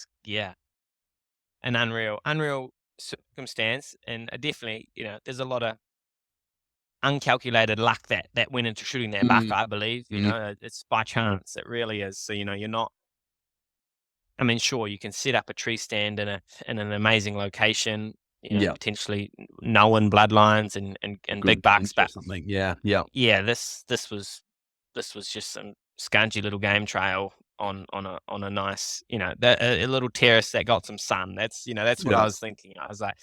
an unreal circumstance, and definitely, there's a lot of uncalculated luck that went into shooting that buck. Mm, I believe, mm, it's by chance. It really is. So you're not. I mean, sure, you can set up a tree stand in an amazing location. yeah, Potentially known bloodlines and good big bucks, pinch or but something. Yeah, yeah, yeah, this was just some scungy little game trail on a nice, a little terrace that got some sun. That's what I yeah, was thinking. I was like,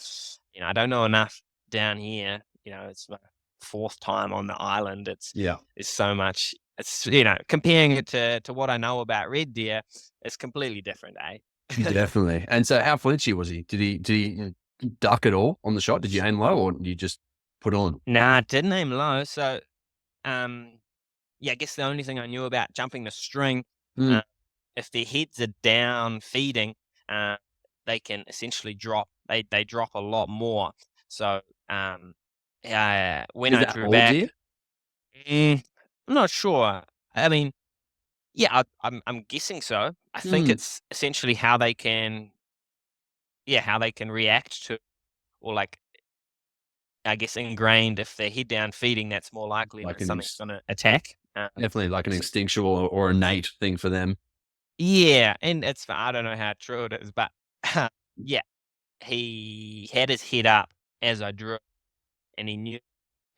I don't know enough down here. It's my fourth time on the island. yeah. It's so much. It's comparing it to what I know about red deer, it's completely different, eh? Definitely. And so how flinchy was he? Did he duck at all on the shot? Did you aim low or did you just put on? Nah, didn't aim low. So, um, yeah, I guess the only thing I knew about jumping the string, Mm. uh, if their heads are down feeding, uh, they can essentially drop. They drop a lot more. So, when Is I that drew all deer? back, I'm not sure. I mean, yeah, I'm guessing so. I think Mm. it's essentially how they can react to, or like, I guess, ingrained. If they're head down feeding, that's more likely Like that an something's going to attack. definitely like an So, instinctual or innate thing for them. yeah, and I don't know how true it is, but yeah, he had his head up as I drew, and he knew.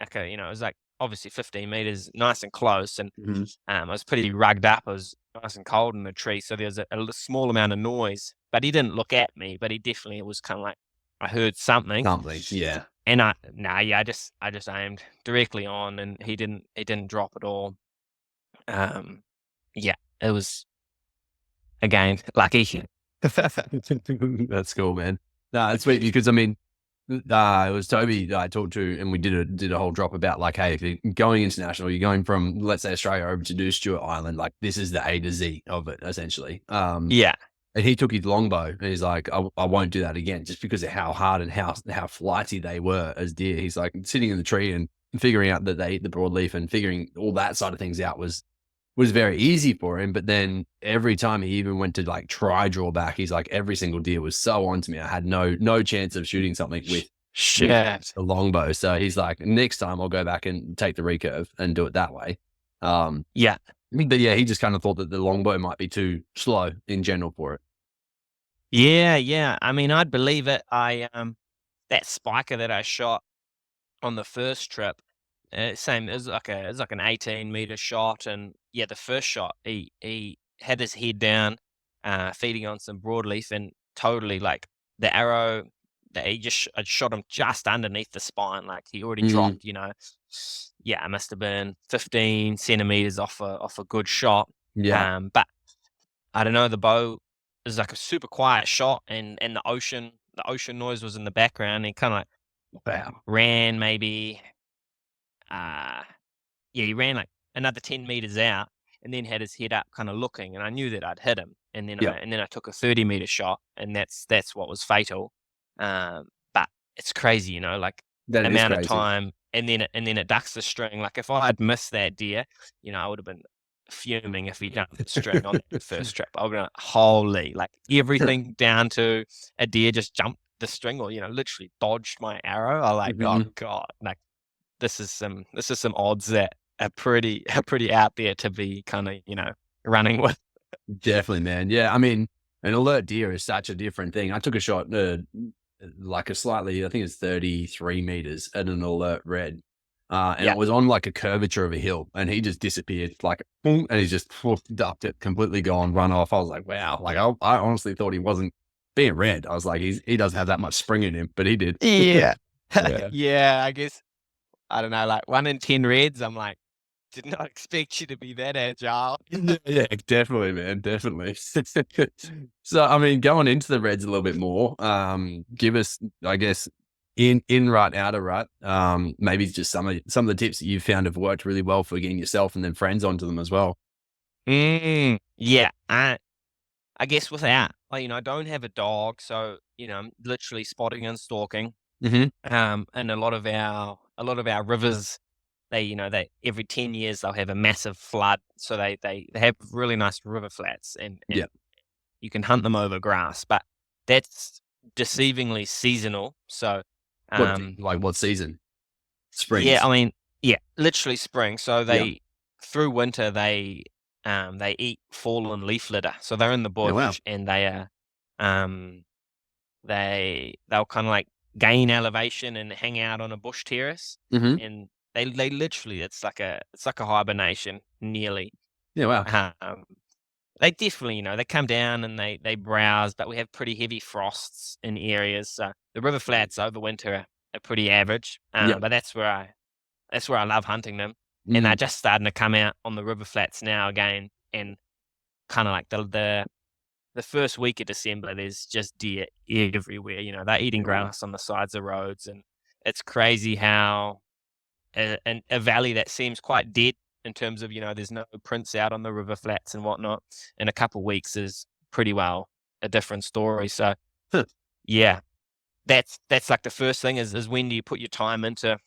Okay, it was like obviously 15 meters, nice and close, and Mhm. I was pretty rugged up. It was nice and cold in the tree, so there was a small amount of noise. But he didn't look at me, but he definitely, it was kind of like I heard something, Something. Yeah. and I just aimed directly on, and he didn't drop at all. Um, yeah, it was again, lucky. That's cool, man. No, it's sweet because I mean, it was Toby that I talked to, and we did a whole drop about like, hey, if you're going international, you're going from, let's say, Australia over to do Stewart Island, like this is the A to Z of it essentially. Yeah. And he took his longbow, and he's like, I won't do that again, just because of how hard and how flighty they were as deer. He's like sitting in the tree and figuring out that they eat the broadleaf and figuring all that side of things out was very easy for him. But then every time he even went to like try draw back, he's like, every single deer was so on to me. I had no chance of shooting something with Shit. a longbow. So he's like, next time I'll go back and take the recurve and do it that way. Yeah. But yeah, he just kind of thought that the longbow might be too slow in general for it. Yeah. I mean, I'd believe it. That spiker that I shot on the first trip, same, it was like an 18-meter shot, and yeah, the first shot, he had his head down, feeding on some broadleaf, and totally like the arrow that I shot him just underneath the spine, like he already dropped, yeah, I must have been 15 centimeters off a good shot. Yeah. But I don't know, the bow is like a super quiet shot, and the ocean noise was in the background. And he kind of like Wow. ran maybe, he ran like another 10 meters out, and then had his head up, kind of looking, and I knew that I'd hit him. And then Yeah. I took a 30-meter shot, and that's what was fatal. But it's crazy, like That is amount of crazy. time, and then it ducks the string. Like if I had missed that deer, I would have been fuming if he dumped the string on the first trip. I would have been like, holy, like everything down to a deer just jumped the string, or literally dodged my arrow. I like, oh Mhm. god, like this is some odds that are pretty out there to be kind of running with. Definitely, man. Yeah, I mean, an alert deer is such a different thing. I took a shot, like a slightly, I think it's 33 meters at an alert red. And Yeah. it was on like a curvature of a hill, and he just disappeared, like, boom, and he just ducked it, completely gone, run off. I was like, wow. Like, I honestly thought he wasn't being red. I was like, he doesn't have that much spring in him, but he did. Yeah. Yeah. Yeah, I guess, I don't know, like 1 in 10 reds, I'm like, did not expect you to be that agile. Yeah, definitely, man, definitely. So, I mean, going into the reds a little bit more, give us, I guess, in rut, out of rut, maybe just some of the tips that you've found have worked really well for getting yourself and then friends onto them as well. Yeah, I guess without, like, I don't have a dog, so, I'm literally spotting and stalking. Mhm. And a lot of our rivers, they every 10 years they'll have a massive flood, so they have really nice river flats, and Yeah. you can hunt them over grass, but that's deceivingly seasonal. So, um, What season? yeah, Springs. I mean, yeah, literally spring. So Yeah. through winter, they eat fallen leaf litter. So they're in the Yeah, wow. bush, and um, they'll kind of like gain elevation and hang out on a bush terrace, Mhm. and they literally, it's like a hibernation nearly. Yeah, wow. Um, they definitely, they come down and they browse, but we have pretty heavy frosts in areas. So the river flats over winter are pretty average. Yeah. But that's where I love hunting them. And they're Mm. just starting to come out on the river flats now again. And kind of like the first week of December, there's just deer everywhere. They're eating Yeah, wow. grass on the sides of roads, and it's crazy how a valley that seems quite dead in terms of, there's no prints out on the river flats and whatnot, in a couple of weeks is pretty well a different story. So Huh. yeah, that's like the first thing is when do you put your time into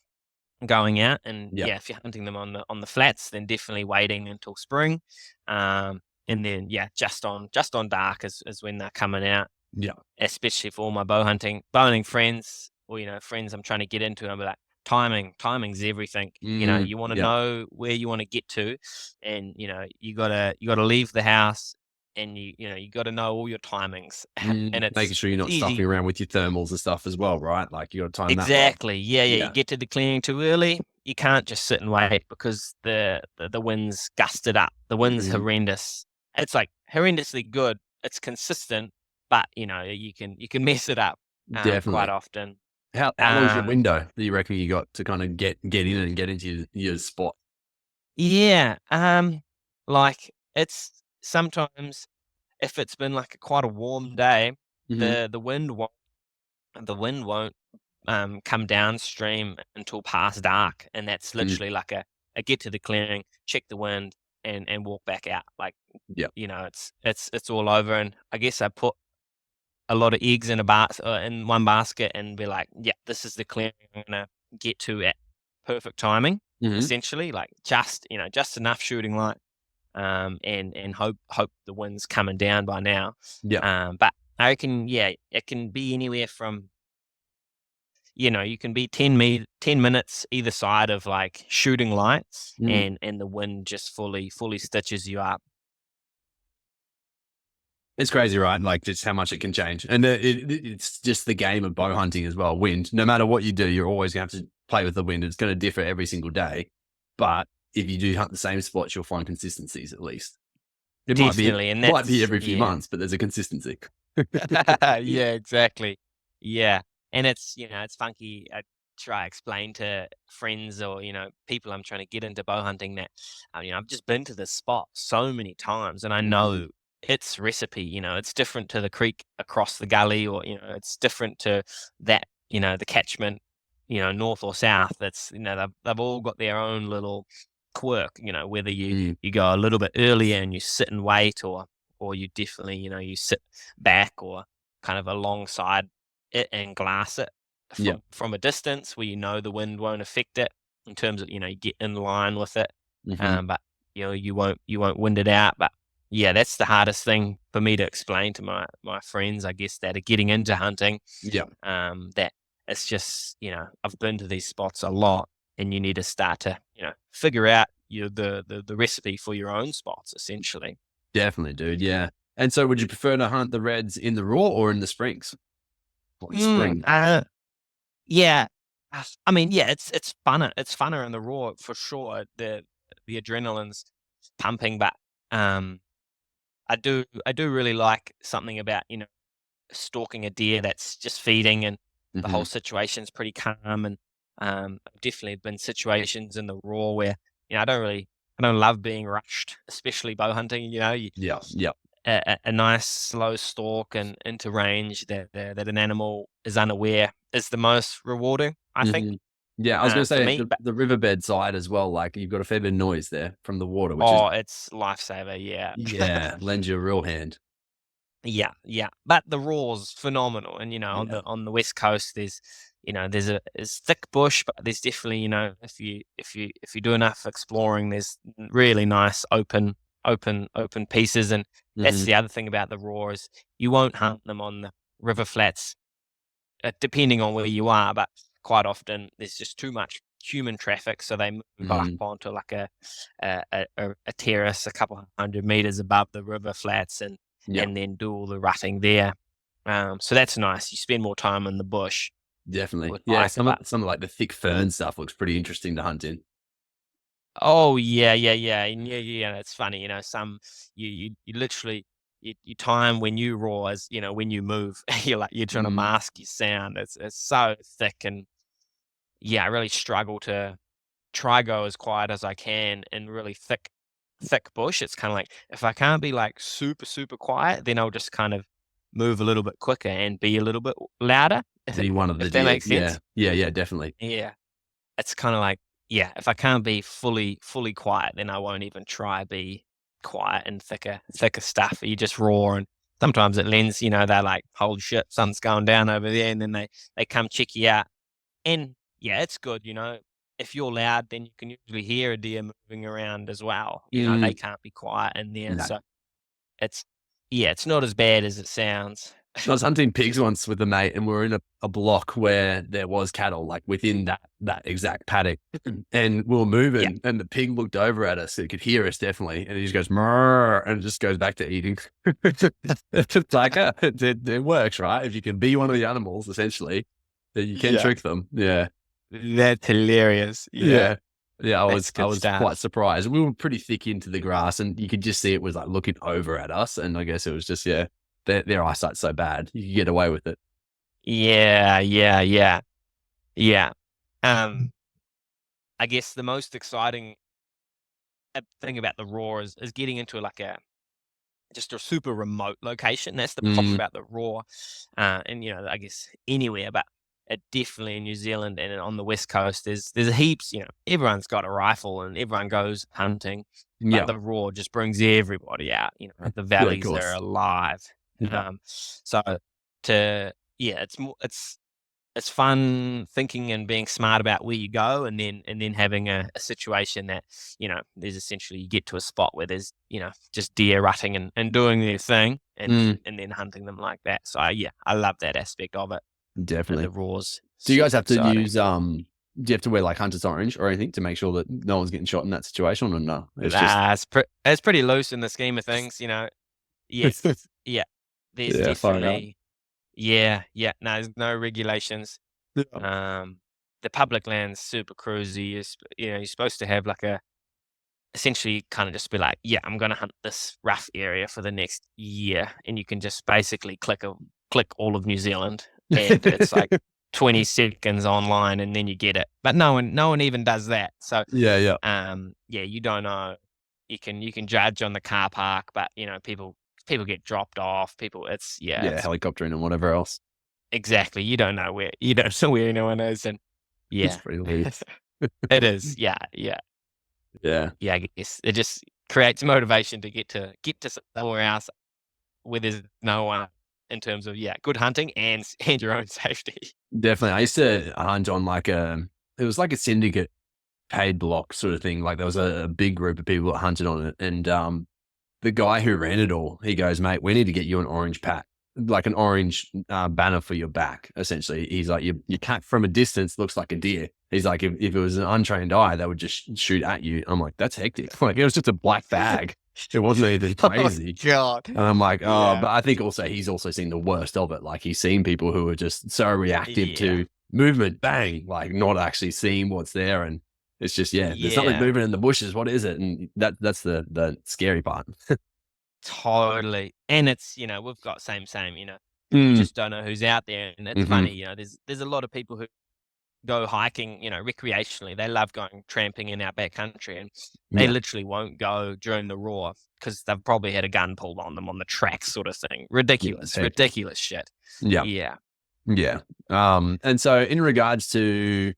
going out? And Yeah. yeah, if you're hunting them on the flats, then definitely waiting until spring. And then yeah, just on dark is when they're coming out, Yeah. especially for all my bowhunting friends, or friends I'm trying to get into. I'm like, timing's everything. Mm. You want to Yeah. know where you want to get to, and you gotta leave the house, and you gotta know all your timings. And Making sure you're it's not stuffing easy. around with your thermals and stuff as well, right? Like, you gotta time that well. Exactly. Yeah. You Yeah. get to the clearing too early, you can't just sit and wait, because the wind's gusted up. The wind's Mhm. horrendous. It's like horrendously good. It's consistent, but you can mess it up quite Definitely. often. How long's your Um, window that you reckon you got to kinda get in and get into your spot? yeah. Like it's sometimes. if it's been like quite a warm day, Hmm. the wind won't come downstream until past dark, and that's Mm. literally like a get to the clearing, check the wind, and walk back out. Like, Yeah. it's all over. And I guess I put a lot of eggs in in one basket and be like, yeah, this is the clearing I'm gonna get to at perfect timing, Hmm. essentially, like just enough shooting light, and hope the wind's coming down by now. Yeah. But I reckon, yeah, it can be anywhere from, you can be 10 minutes either side of like shooting lights, Mm. and the wind just fully stitches you up. It's crazy, right? Like just how much it can change. And it's just the game of bow hunting as well. Wind, no matter what you do, you're always going to have to play with the wind. It's going to differ every single day. But if you do hunt the same spots, you'll find consistencies at least. Definitely, and Might be that's every few yeah. months, but there's a consistency. Yeah, exactly. Yeah, and it's funky. I try explain to friends or, people I'm trying to get into bow hunting that, I've just been to this spot so many times, and I Mhm. know its recipe. It's different to the creek across the gully, or, it's different to that, the catchment, north or south. They've all got their own little quirk. Whether you Mm. you go a little bit earlier and you sit and wait, or you definitely, you sit back or kind of alongside it and glass it Yeah. from a distance where the wind won't affect it, in terms of, you get in line with it. Hmm. But you won't wind it out. But yeah, that's the hardest thing for me to explain to my friends, I guess, that are getting into hunting. Yeah. That it's just, I've been to these spots a lot, and you need to start to, figure out the recipe for your own spots, essentially. Definitely, dude. Yeah. And so would you prefer to hunt the reds in the raw or in the springs? Or in Mm, spring? uh, yeah. I mean, yeah, it's funner. It's funner in the raw for sure. The adrenaline's pumping, but um, I do really like something about, stalking a deer that's just feeding, and the Hmm. whole situation's pretty calm. And definitely been situations in the raw where, I don't love being rushed, especially bow hunting. Yeah. Yeah. A nice slow stalk and into range that an animal is unaware is the most rewarding, I think, Hmm. Yeah. I was going to for say me. But the riverbed side as well. Like you've got a fair bit of noise there from the water, which is, oh, it's lifesaver, yeah. yeah, lends you a real hand. Yeah, yeah. But the raw's phenomenal, and on Yeah. the West Coast, there's thick bush, but there's definitely, if you do enough exploring, there's really nice open pieces. And that's Hmm. the other thing about the raw is you won't hunt them on the river flats, depending on where you are. But quite often there's just too much human traffic, so they move up Hmm. onto like a terrace a couple hundred meters above the river flats, and Yeah. then do all the rutting there. So that's nice. You spend more time in the bush. I Definitely. would Yeah. like, but Some of like the thick fern stuff looks pretty interesting to hunt in. oh yeah, yeah, yeah, and yeah, yeah. It's funny, some you literally. You time when you roar as when you move. You're trying to Mm. mask your sound. It's so thick. And yeah, I really struggle to try go as quiet as I can in really thick bush. It's kind of like, if I can't be like super super quiet, then I'll just kind of move a little bit quicker and be a little bit louder. Be one of the If that deer. makes Yeah. sense. Yeah. Yeah. Definitely. Yeah, it's kind of like, yeah, if I can't be fully quiet, then I won't even try be quiet and thicker stuff. You just roar, and sometimes it lends. They're like, holy shit, sun's going down over there, and then they come check you out. And yeah, it's good, if you're loud, then you can usually hear a deer moving around as well. They Mm. can't be quiet in there. No. So it's yeah, it's not as bad as it sounds. I was hunting pigs once with a mate, and we were in a block where there was cattle, like within that exact paddock. And we were Yeah. moving, and the pig looked over at us. So he could hear us definitely, and he just goes "Mrrr," and just goes back to eating. It's like it works, right? If you can be one of the animals, essentially, then you can Yeah. trick them. Yeah, That's hilarious. Yeah. yeah, yeah. That's I good was quite stuff. surprised. We were pretty thick into the grass, and you could just see it was like looking over at us. And I guess it was just their eyesight's so bad, you could get away with it. Yeah, yeah, yeah, yeah. Um, I guess the most exciting thing about the raw is getting into like just a super remote location. That's the problem Mm, about the raw, and I guess anywhere, but definitely in New Zealand and on the West Coast, there's heaps. Everyone's got a rifle and everyone goes hunting, but yeah. the raw just brings everybody out. The Yeah, of valleys are course. alive. Yeah. So to yeah, it's fun thinking and being smart about where you go, and then having a situation that there's essentially you get to a spot where there's just deer rutting and doing their thing, Mm, and then hunting them like that. So yeah, I love that aspect of it. The definitely. raws Do you guys super have to exciting. use do you have to wear like hunter's orange or anything to make sure that no one's getting shot in that situation, or no? It's just Nah, it's pretty loose in the scheme of things. Yeah, yeah. There's yeah, far out. definitely yeah. No, there's no regulations. Yeah. Um, the public land's super cruisy. You're supposed to have like a essentially kind of just be like, yeah, I'm gonna hunt this rough area for the next year, and you can just basically click all of New Zealand, and it's like 20 seconds online, and then you get it. But no one even does that. So, Yeah, yeah. yeah, you don't know. You can judge on the car park, but people get dropped off. Yeah, It's helicoptering and whatever else. exactly. You don't know where anyone is, and It's yeah, pretty loose. it is. Yeah, yeah. Yeah. Yeah, I guess it just creates motivation to get to somewhere else where there's no one in terms of, yeah, good hunting and your own safety. Definitely. I used to hunt on like it was like a syndicate paid block sort of thing. Like there was a big group of people that hunted on it. And the guy who ran it all, he goes, mate, we need to get you an orange pack, like an orange banner for your back, essentially. He's like, your cat from a distance looks like a deer. He's like, if it was an untrained eye, they would just shoot at you. I'm like, that's hectic. Like, it was just a black bag. It wasn't anything Oh crazy. god. And I'm like, oh, Yeah. but I think also he's also seen the worst of it. Like he's seen people who are just so reactive Yeah. to movement, bang, like not actually seeing what's there. And it's just, yeah, there's something Yeah. moving in the bushes. What is it? And that's the scary part. Totally. And we've got same. You Mm, just don't know who's out there. And it's hmm. funny, there's a lot of people who go hiking, recreationally. They love going tramping in our backcountry, and they Yeah, literally won't go during the raw because they've probably had a gun pulled on them on the track, sort of thing. yeah, it's Ridiculous, hectic. ridiculous shit. Yeah, Yeah. yeah. And so in regards to,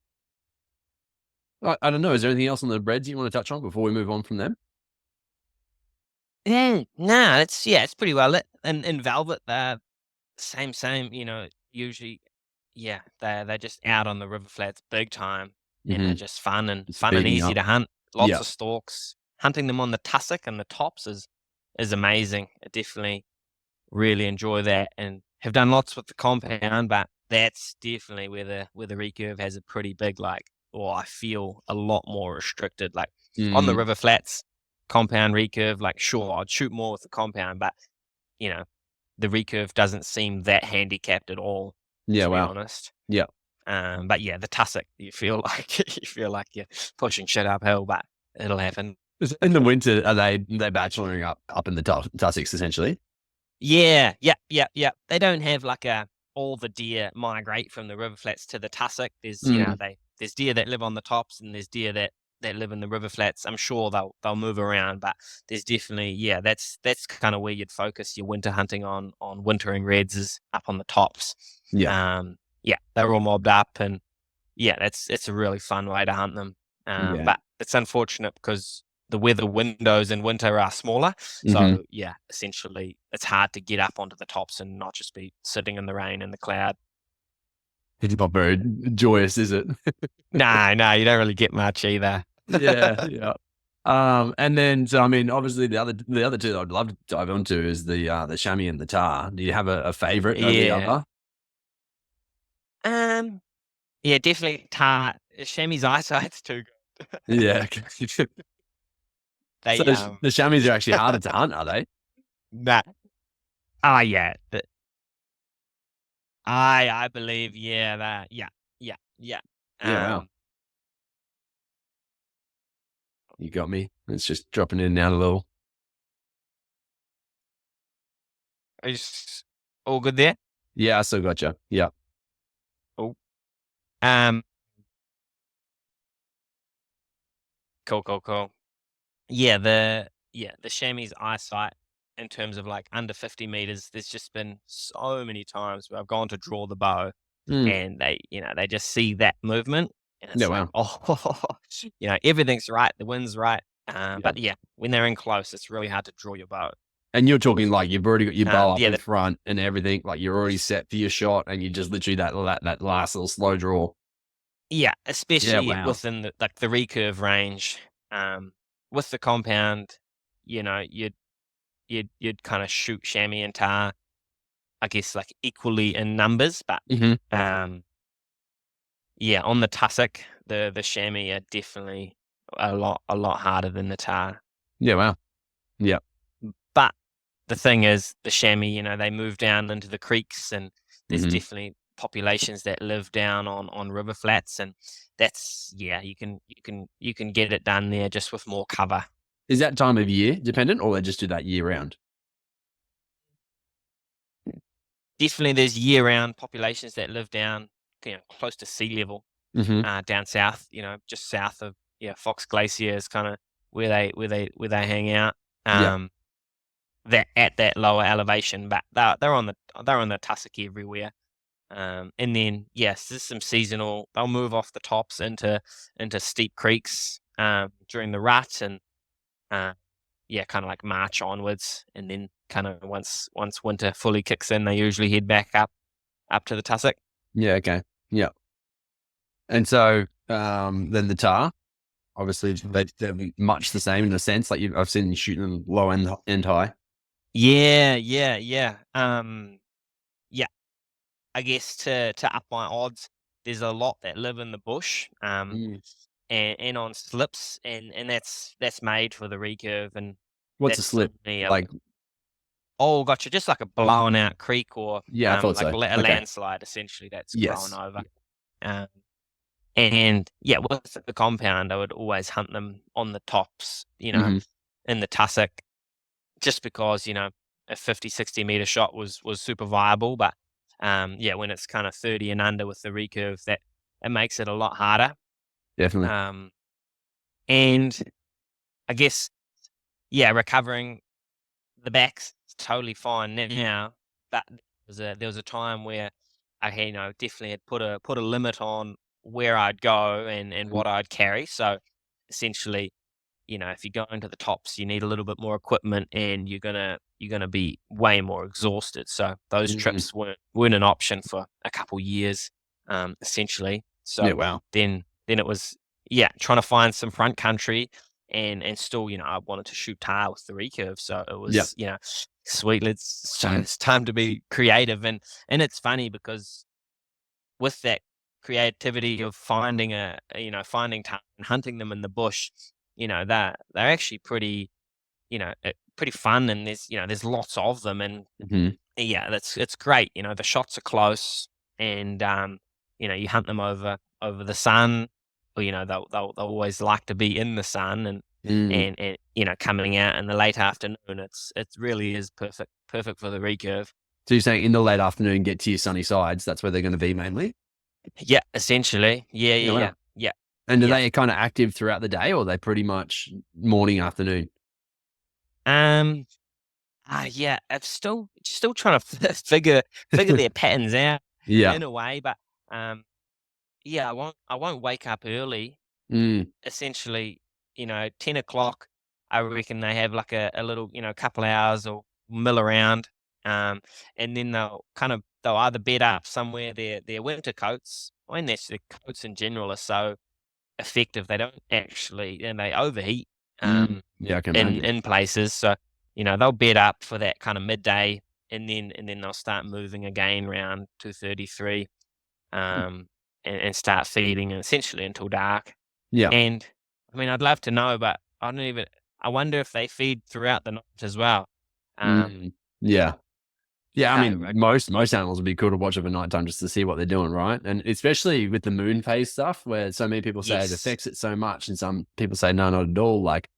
I don't know, is there anything else on the breads you want to touch on before we move on from them? Nah, it's pretty well lit. And in Velvet, same. Usually, yeah, they're just out on the river flats big time, and they're Hmm. just fun and Speeding easy up. to hunt. Lots Yeah. of stalks. Hunting them on the tussock and the tops is amazing. I definitely really enjoy that, and have done lots with the compound, but that's definitely where the recurve has a pretty big, like, or I feel a lot more restricted. Like on the Mm, river flats, compound recurve, like sure, I'd shoot more with the compound, but you know, the recurve doesn't seem that handicapped at all, yeah. to be Wow. honest. Yeah. But yeah, the tussock, you feel like you're pushing shit uphill, but it'll happen. In the winter, are they bacheloring up in the tussocks essentially? Yeah, yeah. They don't have like all the deer migrate from the river flats to the tussock. Mm, There's deer that live on the tops, and there's deer that live in the river flats. I'm sure they'll move around, but there's definitely, yeah, that's kind of where you'd focus your winter hunting on wintering reds is up on the tops. yeah. Yeah, they're all mobbed up, and yeah, it's a really fun way to hunt them. Yeah. But it's unfortunate because the weather windows in winter are smaller. Hmm. So yeah, essentially it's hard to get up onto the tops and not just be sitting in the rain and the cloud. It's not very joyous, is it? No, you don't really get much either. Yeah. Yeah. And then, so I mean, obviously the other two that I'd love to dive into is the chamois and the tar. Do you have a favorite over the Yeah. other? Um. Yeah, definitely Tahr. Chamois' eyesight's too good. Yeah. So They the chamois are actually harder to hunt, are they? nah. Ah, yeah. I believe, yeah, that, yeah. Yeah. Wow. Um. You got me. It's just dropping in and out a little. Is all good there? Yeah, I still got you. Yeah. Oh. Um. Cool. Yeah, the chamois' eyesight in terms of like under 50 meters, there's just been so many times where I've gone to draw the bow Mm. and they just see that movement and Yeah, it's like, wow. oh, everything's right. The wind's right. Yeah. But yeah, when they're in close, it's really hard to draw your bow. And you're talking like you've already got your bow up Yeah, in front and everything, like you're already set for your shot, and you just literally that last little slow draw. yeah, Yeah, especially wow. within the recurve range, um, with the compound, you'd kind of shoot chamois and tar, I guess, like equally in numbers, but Mhm. um, yeah, on the tussock, the chamois are definitely a lot harder than the tar. Yeah, wow. Yeah. But the thing is, the chamois, they move down into the creeks, and there's Mhm. definitely populations that live down on river flats, and that's yeah, you can get it done there just with more cover. Is that time of year dependent, or they just do that year round? Definitely, there's year-round populations that live down, close to sea level, Mhm. down south. Just south of Fox Glacier is kind of where they hang out. Yeah. That at that lower elevation, but they're on the tussock everywhere. And then yes, there's some seasonal. They'll move off the tops into steep creeks during the rut, and uh, yeah, kind of like March onwards, and then kind of once winter fully kicks in, they usually head back up to the tussock. Yeah, okay. Yeah. And so, then the tar, obviously they're much the same in a sense, like I've seen you shooting them low and high. Yeah, yeah, yeah. Yeah, I guess to up my odds, there's a lot that live in the bush, Mm. and on slips, and that's made for the recurve, and What's a that's slip? only Like, gotcha, just like a blown out creek or yeah, I thought like so. a Okay. landslide essentially that's grown Yes. over. Um, and yeah, with the compound, I would always hunt them on the tops, Mhm. in the tussock, just because a 50-60 meter shot was super viable. But yeah, when it's kind of 30 and under with the recurve, that it makes it a lot harder. Definitely. Um, and I guess yeah, recovering the back's totally fine now, but there was a time where I had, definitely had put a limit on where I'd go and Mm. what I'd carry. So essentially, if you go into the tops, you need a little bit more equipment, and you're gonna be way more exhausted. So those Mhm. trips weren't an option for a couple years, essentially. Yeah, So wow. then it was yeah, trying to find some front country, and still, I wanted to shoot Tahr with the recurve. So it Yeah. was, sweet. It's time to be creative, and it's funny because with that creativity of finding Tahr and hunting them in the bush, they're actually pretty fun, and there's lots of them, and Mhm. yeah, it's great. The shots are close, and you hunt them over the sun, or they'll always like to be in the sun, and Mm. coming out in the late afternoon. It really is perfect for the recurve. So you're saying in the late afternoon, get to your sunny sides, that's where they're gonna be mainly? Yeah, essentially. Yeah, Yeah, yeah, wow. yeah, yeah, And are yeah. they kinda active throughout the day, or are they pretty much morning, afternoon? Um. Yeah. I'm still trying to figure their patterns out Yeah. in a way, but um. Yeah, I won't wake up early. Mm. Essentially, 10 o'clock, I reckon they have like a little, couple hours or mill around. Um, and then they'll either bed up somewhere. Their winter coats, and their coats in general are so effective. They don't actually, and they overheat Mm. Yeah, I can in imagine. in places. So they'll bed up for that kind of midday, and then they'll start moving again around 2:33, um, and start feeding essentially until dark. Yeah. And I mean, I'd love to know, but I don't even. I wonder if they feed throughout the night as well. Um, Mm. Yeah. Yeah, I so mean, most animals would be cool to watch over nighttime just to see what they're doing, right? And especially with the moon phase stuff, where so many people say it yes, affects it so much, and some people say no, not at all. Like,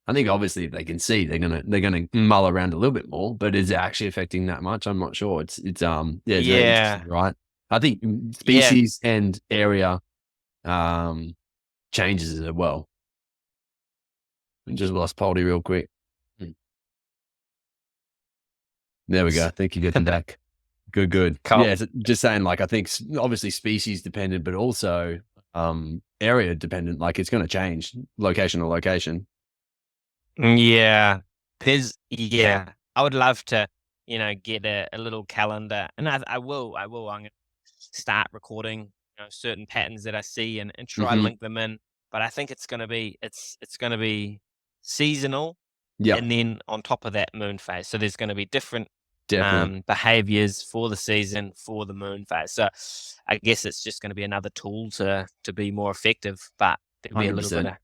I think obviously if they can see, they're gonna mull around a little bit more. But is it actually affecting that much? I'm not sure. It's yeah, it's very yeah, interesting, right? I think yeah. species and area um changes as well. We just lost Poldi real quick. There we go. Thank you. Good back. Good. Cool. Yeah, just saying, like, I think obviously species dependent, but also area dependent. Like, it's going to change location to location. Yeah. Yeah. I would love to, get a little calendar, and I will. I'm going to start recording, certain patterns that I see and try to Hmm. link them in. But I think it's going to be seasonal, Yeah, and then on top of that, moon phase. So there's going to be different definitely. behaviors for the season for the moon phase. So I guess it's just going to be another tool to be more effective, but there'll be a little bit 100%.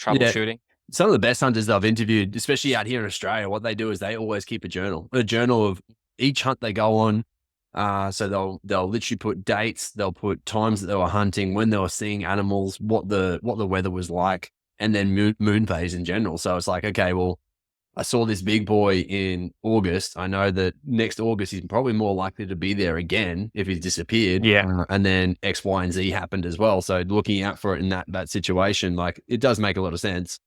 of Yeah. troubleshooting. Some of the best hunters that I've interviewed, especially out here in Australia, what they do is they always keep a journal of each hunt they go on. So they'll literally put dates, they'll put times that they were hunting, when they were seeing animals, what the weather was like, and then moon phase in general. So it's like, okay, well, I saw this big boy in August. I know that next August he's probably more likely to be there again if he's disappeared. Yeah. And then X, Y, and Z happened as well. So looking out for it in that situation, like, it does make a lot of sense.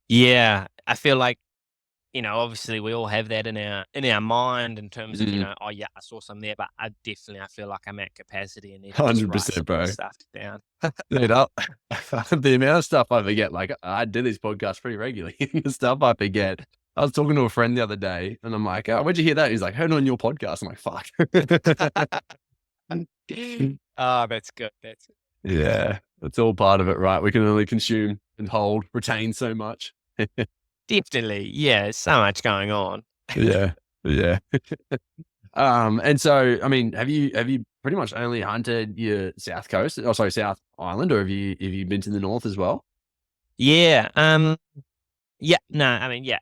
Yeah. I feel like, obviously we all have that in our mind in terms of, Mm, oh yeah, I saw some there, but I feel like I'm at capacity and need to just write 100%, some of this bro. stuff down. Dude, the amount of stuff I forget, like, I do this podcast pretty regularly. The stuff I forget. I was talking to a friend the other day and I'm like, oh, where'd you hear that? He's like, heard it on your podcast. I'm like, fuck. Oh, that's good. That's Yeah, that's all part of it, right? We can only consume and hold, retain so much. definitely, yeah, so much going on. Yeah, yeah. And so, I mean, have you pretty much only hunted your South Coast? Oh, sorry, South Island, or have you been to the North as well? Yeah, yeah, no, I mean, yeah,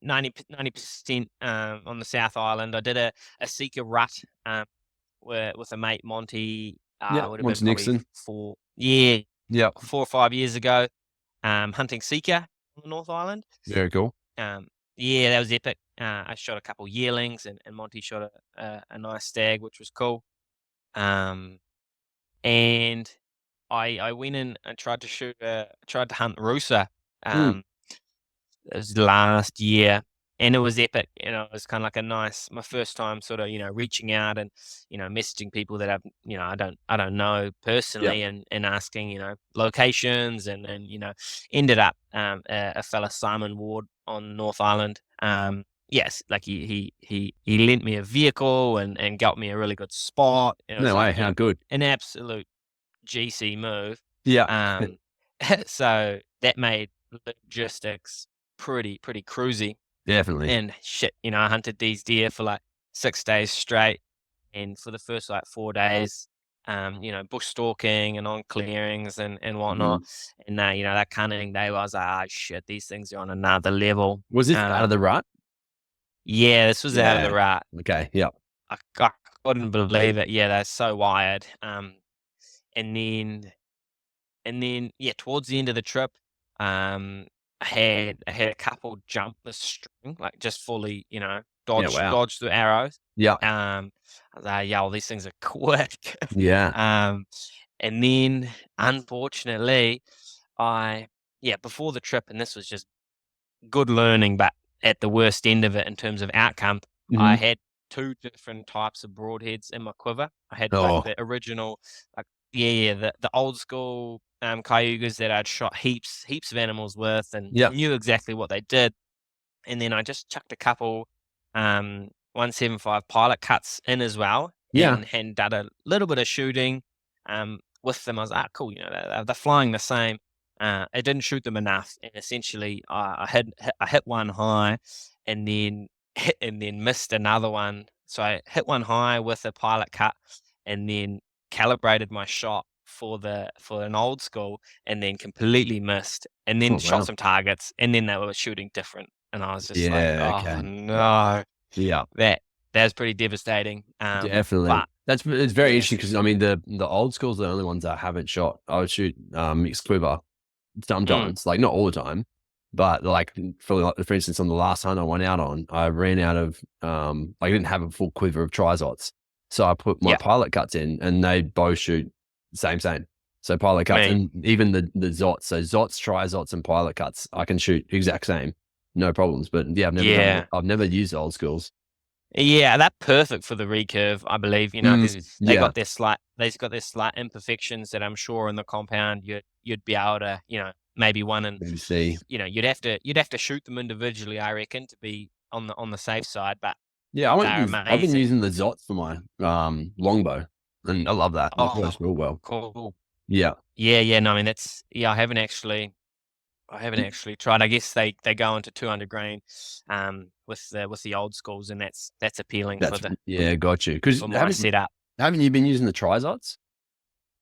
90% on the South Island. I did a Seeker rut with a mate, Monty. Yeah, Would have been once probably Nixon. yeah, Yep, 4 or 5 years ago. Hunting Seeker on the North Island. very cool. Um, yeah, that was epic. I shot a couple yearlings, and Monty shot a nice stag, which was cool. Um, and I went in and tried to hunt Roosa. Mm, Um, it was last year, and it was epic. It was kind of like my first time sort of, reaching out and, messaging people that I don't know yep. personally, and asking, locations, and ended up a fella, Simon Ward, on North Island. Yes, like he lent me a vehicle and got me a really good spot. It was No way, like, how good. an absolute GC move. Yeah, Um, so that made logistics pretty cruisy. definitely. And shit, I hunted these deer for like 6 days straight, and for the first like 4 days, bush stalking and on clearings and Mhm. whatnot. And that cunning day was like, oh shit, these things are on another level. Was this out of Um, the rut? yeah, this was out of the Yeah. rut. Okay. Yep. I couldn't believe it. Yeah, they're so wired. And then yeah, towards the end of the trip, um, I had a couple jump the string, like just fully, Yeah. dodge Wow. dodge the arrows. Yeah. I was like, "Yo, these things are quick." Yeah. Um, and then unfortunately, before the trip, and this was just good learning, but at the worst end of it in terms of outcome, I Hmm. had two different types of broadheads in my quiver. I had like Oh. the original, like yeah, the old school Kayugas that I'd shot heaps of animals with and Yep. knew exactly what they did. And then I just chucked a couple 175 pilot cuts in as well, Yeah. and done a little bit of shooting with them. I was like, ah, cool, they're flying the same. I didn't shoot them enough, and essentially I hit one high, and then missed another one. So I hit one high with a pilot cut, and then calibrated my shot for an old school, and then completely missed, and then Oh shot wow. some targets, and then they were shooting different, and I was just like, Yeah. oh Okay. no, Yeah. that was pretty devastating. Definitely. But It's very yes, interesting because I mean the old school's the only ones I haven't shot. I would shoot mixed quiver mm, sometimes, like not all the time, but like for instance on the last hunt I went out on, I ran out of I didn't have a full quiver of trizots, so I put my yeah, pilot cuts in, and they both shoot same. So pilot cuts me, and even the zots, so zots, trizots, and pilot cuts, I can shoot exact same, no problems. But yeah, yeah. I've never used old schools. Yeah, that's perfect for the recurve, I believe. Yeah. They've got their slight imperfections that I'm sure in the compound you'd be able to, maybe one and Maybe see. you'd have to shoot them individually, I reckon, to be on the safe side. But Yeah, they're I've been amazing. using the Zots for my longbow, and I love that. That Oh, works real well. cool. Yeah. Yeah, yeah. No, I mean I haven't actually tried. I guess they go into 200 grain, with the old schools, and that's appealing for That's the yeah, got you. Because for my setup. haven't you been using the Trizots?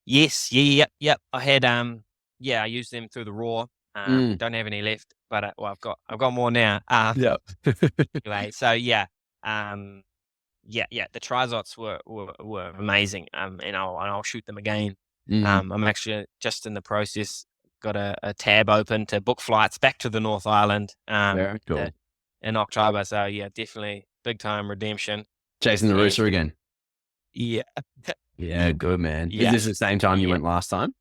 Yes, yeah, yep. I had I used them through the raw. Mm, Don't have any left, but well, I've got more now. yeah. Anyway, so um, yeah. The trizots were amazing. And I'll shoot them again. Mm, I'm actually just in the process. Got a tab open to book flights back to the North Island. very The, cool. in October. So yeah, definitely big time redemption. Chasing the And rooster again. yeah, Yeah, good man. Is yeah, this the same time you yeah. went last time?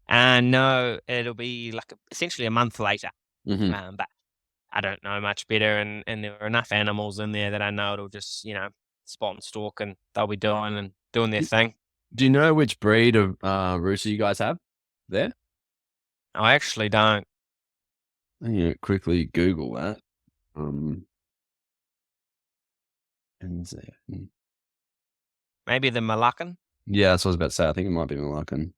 No, it'll be like essentially a month later. Hmm. But I don't know much better, and there are enough animals in there that I know it'll just spot and stalk, and they'll be doing their thing. Do you know which breed of rooster you guys have there? I actually don't. You quickly Google that. And Maybe the Moluccan. yeah, that's what I was about to say. I think it might be Moroccan.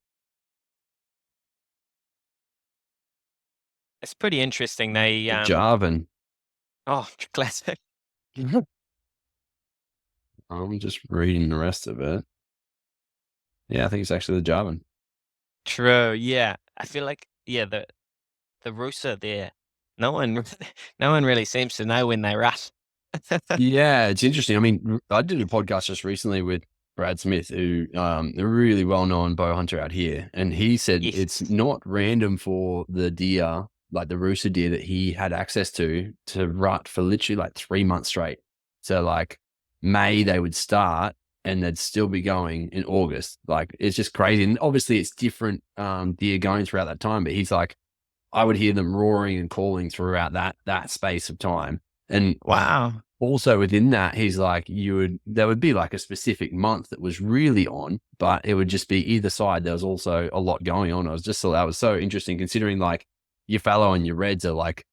It's pretty interesting. They The Jarvan. oh, classic. I'm just reading the rest of it. Yeah, I think it's actually the Jarvan. True. Yeah, I feel like the rooster there. No one, no one really seems to know when they rut. Yeah, it's interesting. I mean, I did a podcast just recently with Brad Smith, who a really well-known bow hunter out here, and he said Yes. it's not random for the deer, like the rooster deer that he had access to rut for literally like 3 months straight. So like May they would start and they'd still be going in August. Like it's just crazy. And obviously it's different deer going throughout that time, but he's like, I would hear them roaring and calling throughout that space of time. And Wow. also within that, he's like, there would be like a specific month that was really on, but it would just be either side. There was also a lot going on. I was just thought that was so interesting considering like your fallow and your reds are like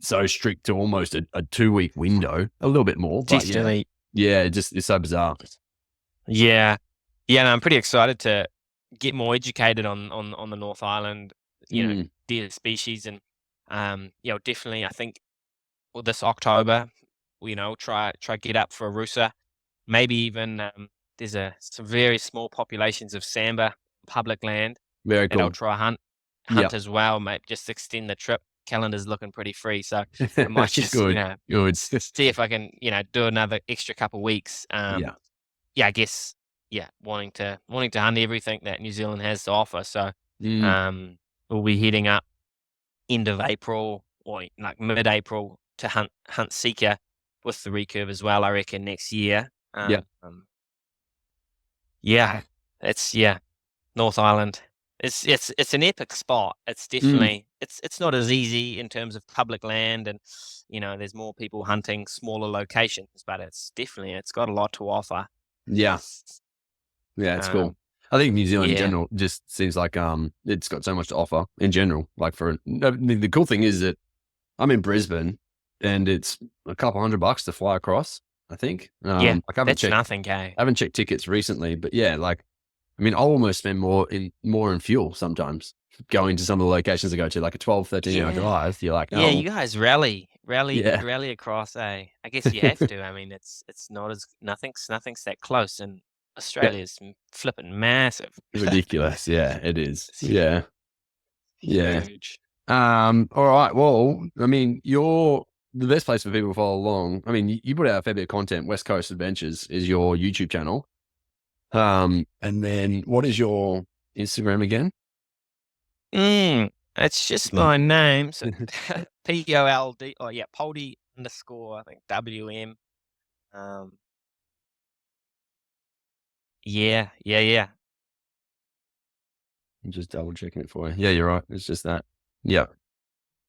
so strict to almost a 2 week window, a little bit more, but yeah, Definitely. yeah, it's so bizarre. Yeah. Yeah, no, I'm pretty excited to get more educated on the North Island, Mm, deer species. And definitely I think, well, this October, try get up for a rooster. Maybe even there's some very small populations of sambar public land very that I'll cool. try Yeah. hunt as well, mate. Just extend the trip. Calendar's looking pretty free, so I might just Good. Good. see if I can do another extra couple weeks. Yeah. Yeah, I guess, wanting to hunt everything that New Zealand has to offer. So, Mm, we'll be heading up end of April or like mid-April to hunt Seeker with the recurve as well, I reckon, next year. yeah. Yeah, it's North Island. It's an epic spot. It's Mm, definitely it's not as easy in terms of public land, and there's more people hunting smaller locations, but it's got a lot to offer. yeah. Yeah, it's cool. Um, I think New Zealand in yeah, general just seems like it's got so much to offer in general. Like I mean, the cool thing is that I'm in Brisbane and it's a couple $100 to fly across, I think. yeah, Like that's nothing, okay. I haven't checked tickets recently, but yeah, like I mean, I'll almost spend more in fuel sometimes going to some of the locations I go to, like a 12, 13 hour Yeah. drive. You're like, Yeah, oh you guys yeah, rally across, I guess you have to. I mean, it's not as nothing's that close, and yeah, Australia's flipping massive. ridiculous. Yeah, it is. It's Yeah. Yeah. huge. All right. Well, I mean, you're the best place for people to follow along. I mean, you put out a fair bit of content. Westcoast Adventures is your YouTube channel. And then what is your Instagram again? It's just my name. So Pold. Oh yeah, Poldi underscore, I think, WM. Um, yeah. I'm just double checking it for you. Yeah, you're right. It's just that. Yeah.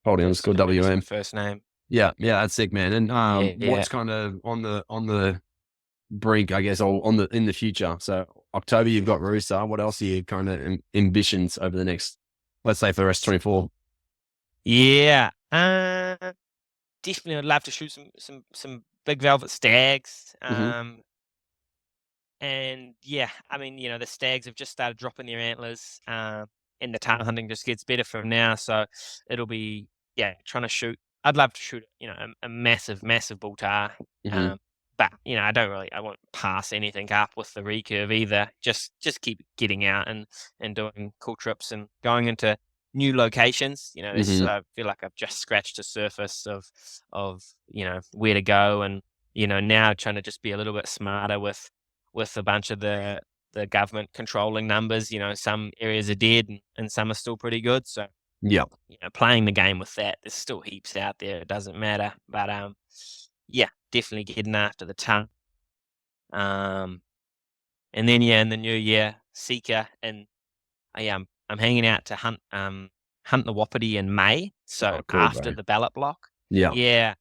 Holding First underscore name is my WM. first name. Yeah, yeah, that's sick, man. And Yeah, yeah. what's kind of on the brink, I guess, or on the in the future? So October, you've got Rooster. What else are you kind of ambitions over the next, let's say, for the rest of 24? Yeah. Definitely I'd love to shoot some big velvet stags. Hmm. And yeah, I mean, the stags have just started dropping their antlers, and the Tahr hunting just gets better from now. So it'll be, yeah, trying to shoot. I'd love to shoot, a massive, massive bull Tahr. Hmm. Um, but I won't pass anything up with the recurve either. Just keep getting out and doing cool trips and going into new locations. Hmm. I feel like I've just scratched the surface of where to go, and now trying to just be a little bit smarter with a bunch of the government controlling numbers. Some areas are dead and some are still pretty good. So, Yeah, playing the game with that, there's still heaps out there. It doesn't matter. But yeah, definitely getting after the ton. Um, and then yeah, in the new year, Seeker, and I'm hanging out to hunt the Wapiti in May. So oh, cool, after bro. the ballot block. Yeah. Yeah,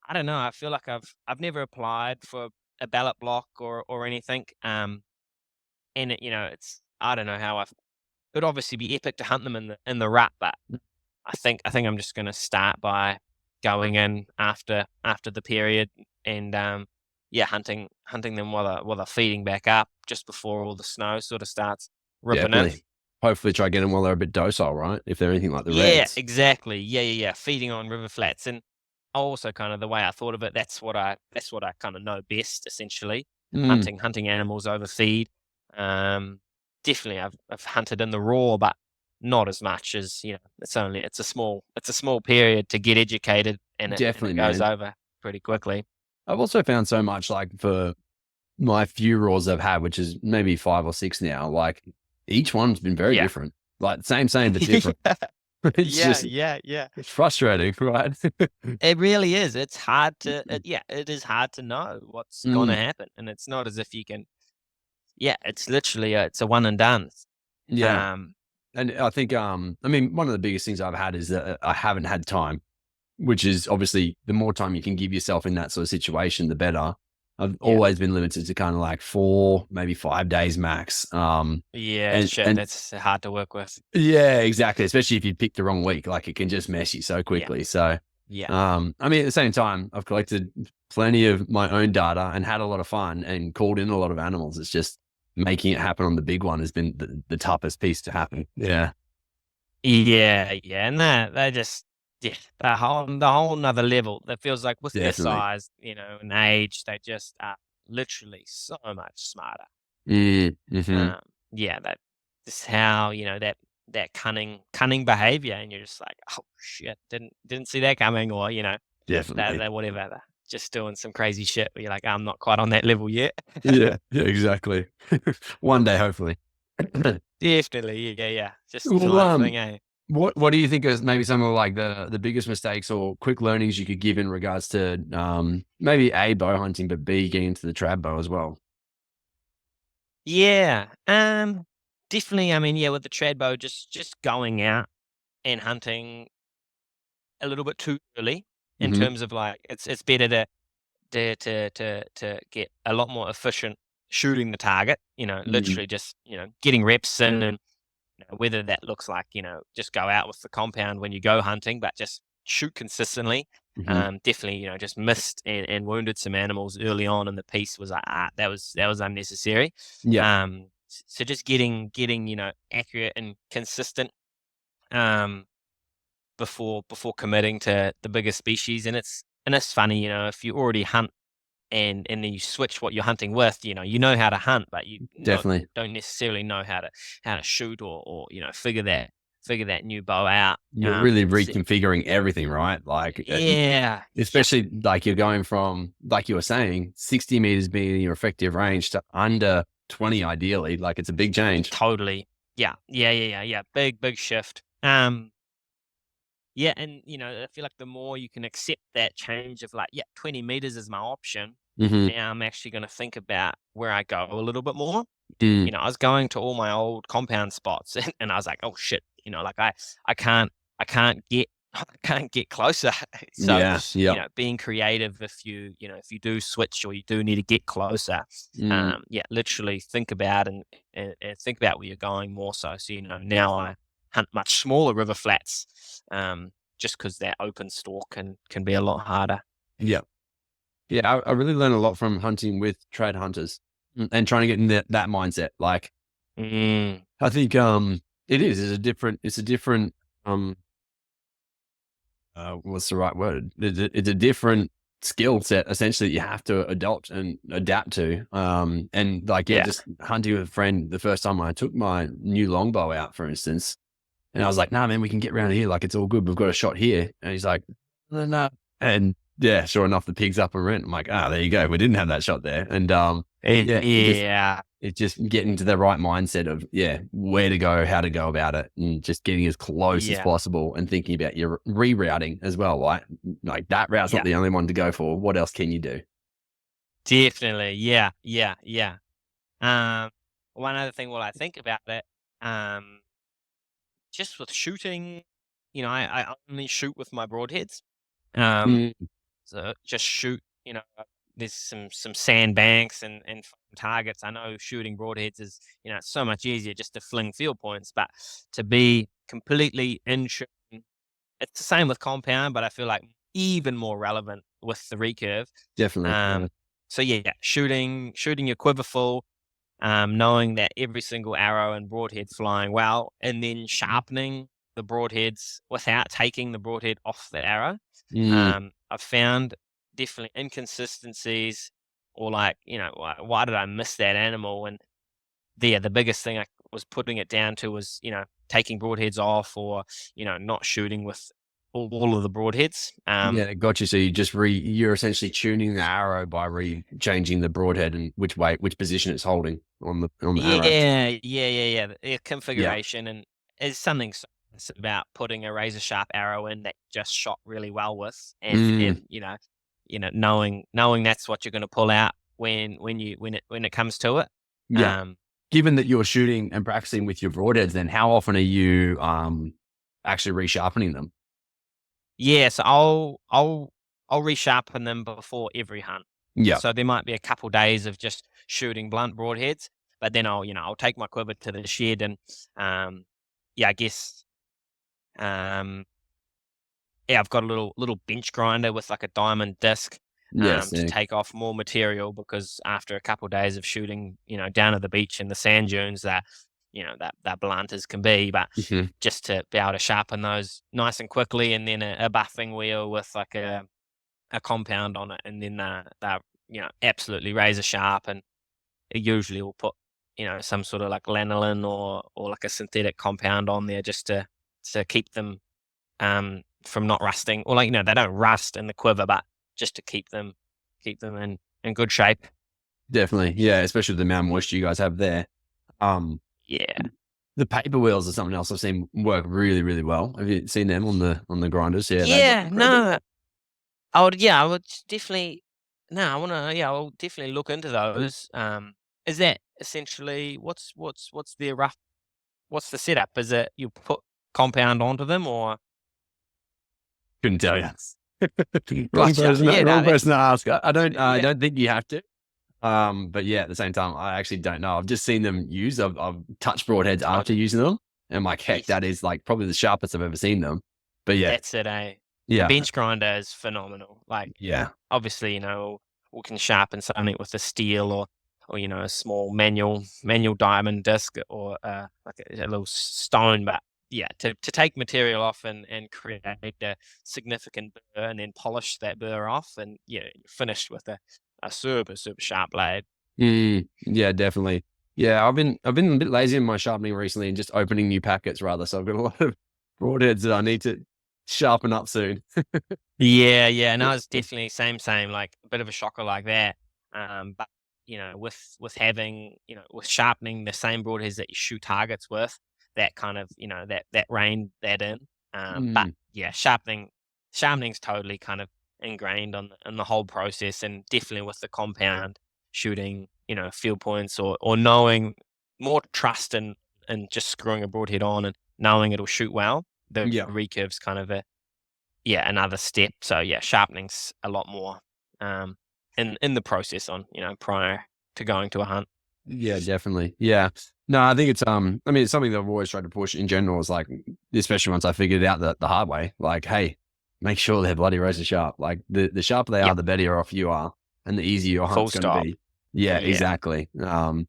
I don't know. I feel like I've never applied for a ballot block or anything. And it's, I don't know how it'd obviously be epic to hunt them in the rut, but I think I'm just gonna start by going in after the period and yeah, hunting them while they're feeding back up just before all the snow sort of starts ripping in. Definitely. Hopefully try to get them while they're a bit docile, right? If they're anything like the Yeah, Reds. exactly. Yeah, yeah, yeah. Feeding on river flats, and also kind of the way I thought of it, that's what I kind of know best, essentially. Mm, Hunting animals over feed. Um, Definitely, I've hunted in the raw, but not as much as it's a small period to get educated, and it definitely, goes man. over pretty quickly. I've also found so much like for my few raws I've had, which is maybe 5 or 6 now, like each one's been very Yeah. different. Like same, but different. It's Yeah, just yeah, yeah. it's frustrating, right? It really is. It's hard to, yeah, it is hard to know what's gonna Mm, happen, and it's not as if you can. Yeah, it's literally it's a one and done. yeah. Um, And I think, I mean, one of the biggest things I've had is that I haven't had time, which is obviously the more time you can give yourself in that sort of situation, the better. I've yeah. always been limited to kind of like 4, maybe 5 days max. Yeah, And shit, and that's hard to work with. yeah, exactly. Especially if you pick the wrong week, like it can just mess you so Yeah, quickly. So, yeah, I mean, at the same time, I've collected plenty of my own data and had a lot of fun and called in a lot of animals. It's just making it happen on the big one has been the toughest piece to happen. Yeah, yeah, yeah, and they just, yeah, the whole another level. That feels like with their definitely. size, and age, they just are literally so much smarter. Mm, hmm. Um, yeah, that just how, that cunning behavior, and you're just like, oh shit, didn't see that coming, or that Definitely. that whatever, just doing some crazy shit. Where you're like, I'm not quite on that level yet. Yeah, yeah, exactly. One day, hopefully. Definitely, yeah, yeah. Just the Well, life thing, eh? what do you think is maybe some of like the biggest mistakes or quick learnings you could give in regards to maybe A, bow hunting, but B, getting into the trad bow as well? Yeah. Definitely. I mean, yeah, with the trad bow, just going out and hunting a little bit too early in Hmm. terms of like it's better to get a lot more efficient shooting the target. Mm, Literally just getting reps in, and whether that looks like just go out with the compound when you go hunting, but just shoot consistently. hmm. Definitely, just missed and wounded some animals early on, and the piece was like, that was unnecessary. Yeah, So just getting accurate and consistent um, before committing to the bigger species, and it's funny, if you already hunt and then you switch what you're hunting with, you know how to hunt, but you definitely. don't necessarily know how to shoot or figure that new bow out. You're really So, reconfiguring everything, right? Like, yeah, yeah, especially like you're going from, like you were saying, 60 meters being your effective range to under 20, ideally. Like, it's a big change. totally. Yeah, yeah, yeah, yeah, yeah. Big shift. Yeah, and I feel like the more you can accept that change of like, yeah, 20 meters is my option. Hmm. Now I'm actually going to think about where I go a little bit more. Mm, I was going to all my old compound spots, and I was like, oh shit, like I can't get I can't get closer. So, Yeah. Yep. being creative if you do switch or you do need to get closer, Mm, literally think about and think about where you're going more so. So, now I hunt much smaller river flats, just because that open stalk can be a lot harder. yep. Yeah. I really learned a lot from hunting with trad hunters and trying to get in that mindset. Like, Mm, I think, it's a different, um, what's the right word? It's a different skill set essentially that you have to adopt and adapt to. And like, yeah, yeah, just hunting with a friend the first time I took my new longbow out, for instance, and I was like, nah, man, we can get around here. Like, it's all good. We've got a shot here. And he's like, no, no. And yeah, sure enough, the pig's up and rent. I'm like, there you go. We didn't have that shot there. And, yeah, yeah, it's just getting to the right mindset of, yeah, where to go, how to go about it, and just getting as close as yeah, possible and thinking about your rerouting as well, right? Like, that route's not yeah, the only one to go for. What else can you do? definitely. Yeah, yeah, yeah. Um, One other thing while I think about it, um, just with shooting, I only shoot with my broadheads. Um, Mm, so just shoot, there's some sandbanks and targets. I know shooting broadheads is, it's so much easier just to fling field points, but to be completely in shooting, it's the same with compound, but I feel like even more relevant with the recurve. definitely. Yeah. Um, so yeah, shooting your quiver full, knowing that every single arrow and broadhead's flying well, and then sharpening the broadheads without taking the broadhead off the arrow. Mm, I've found definitely inconsistencies or like, why did I miss that animal? And the biggest thing I was putting it down to was, taking broadheads off or, not shooting with all of the broadheads. yeah, got you. So you're essentially tuning the arrow by changing the broadhead and which position it's holding on the arrow. Yeah, yeah, yeah, yeah. The Yeah. configuration and is something about putting a razor sharp arrow in that you just shot really well with, and Mm, then knowing that's what you're going to pull out when it comes to it. yeah. Um, Given that you're shooting and practicing with your broadheads, then how often are you actually resharpening them? yeah, so I'll resharpen them before every hunt. Yeah. So there might be a couple days of just shooting blunt broadheads, but then I'll take my quiver to the shed and yeah, I guess um yeah, I've got a little bench grinder with like a diamond disc, Yes. to Yeah. take off more material because after a couple of days of shooting, down at the beach in the sand dunes, that blunt as can be, but Mhm. just to be able to sharpen those nice and quickly, and then a buffing wheel with like a compound on it, and then they're absolutely razor sharp, and it usually will put some sort of like lanolin or like a synthetic compound on there just to keep them from not rusting, or like, they don't rust in the quiver, but just to keep them in good shape. Definitely. Yeah. Especially with the amount of moisture you guys have there. Um, Yeah. the paper wheels are something else I've seen work really, really well. Have you seen them on the grinders? Yeah, they work Yeah, incredible. no, I would definitely no, I wanna yeah, I'll definitely look into those. Is that essentially what's the setup? Is it you put compound onto them or Couldn't tell you. Gotcha. Yeah, no, Wrong that person to ask. I yeah. don't think you have to. But yeah, at the same time, I actually don't know. I've just seen them use. I've touched broadheads Oh, after using them, and I'm like, heck, yes. that is like probably the sharpest I've ever seen them. But yeah, That's it, eh? The yeah, bench grinder is phenomenal. Like, yeah, obviously, we can sharpen something with a steel or a small manual diamond disc or like a little stone. But yeah, to take material off and create a significant burr and then polish that burr off, and yeah, you're finished with a super sharp blade. yeah, definitely. Yeah, I've been a bit lazy in my sharpening recently and just opening new packets rather. So I've got a lot of broadheads that I need to sharpen up soon. Yeah, yeah, no, it's definitely same, like a bit of a shocker like that. But with having, with sharpening the same broadheads that you shoot targets with, that kind of, that rein that in. But Mm, yeah, sharpening's totally kind of ingrained in the whole process, and definitely with the compound shooting, field points or knowing more trust in just screwing a broadhead on and knowing it'll shoot well. The yeah. recurve's kind of another step. So yeah, sharpening's a lot more in the process on, prior to going to a hunt. Yeah, definitely. Yeah. No, I think it's I mean, it's something that I've always tried to push in general, is like, especially once I figured it out the hard way, like, hey, make sure they're bloody razor sharp. Like the sharper they Yeah, are, the better off you are and the easier your full hunt's gonna stop. be. Yeah, Yeah, exactly. And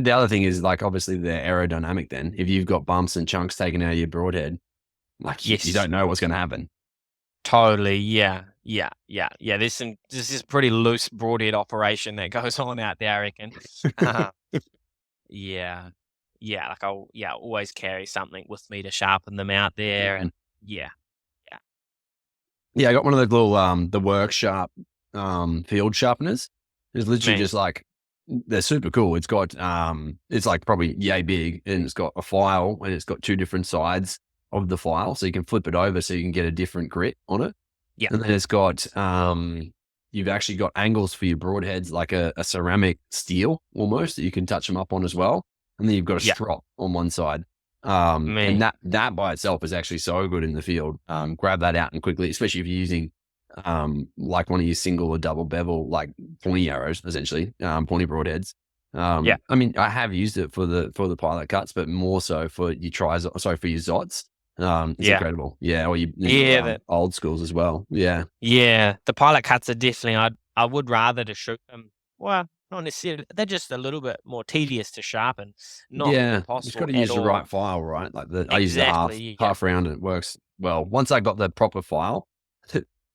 the other thing is, like, obviously they're aerodynamic then. If you've got bumps and chunks taken out of your broadhead, like you yes, don't know what's gonna happen. totally. Yeah, yeah, yeah, yeah. This is pretty loose broadhead operation that goes on out there, I reckon. Uh, yeah, yeah. Like I'll always carry something with me to sharpen them out there, Mhm. and yeah, yeah, Yeah, I got one of those little the work sharp field sharpeners. It's literally smash. just like, they're super cool. It's got it's like probably yay big, and it's got a file, and it's got two different sides of the file, so you can flip it over so you can get a different grit on it. Yeah, And then it's got you've actually got angles for your broadheads, like a ceramic steel almost, that you can touch them up on as well. And then you've got a yeah, strop on one side. And me. that by itself is actually so good in the field. Grab that out and quickly, especially if you're using like one of your single or double bevel, like pointy arrows, essentially, pointy broadheads. Yeah, I mean, I have used it for the pilot cuts, but more so for your for your Zots. It's yeah, incredible. Yeah, or your yeah. That old schools as well. Yeah. Yeah, the pilot cuts are definitely. I would rather to shoot them. Well, not necessarily. They're just a little bit more tedious to sharpen. Not Yeah, it's got impossible to at use the right all. file, right? Like I use the Exactly. Yeah. half round, and it works well. Once I got the proper file,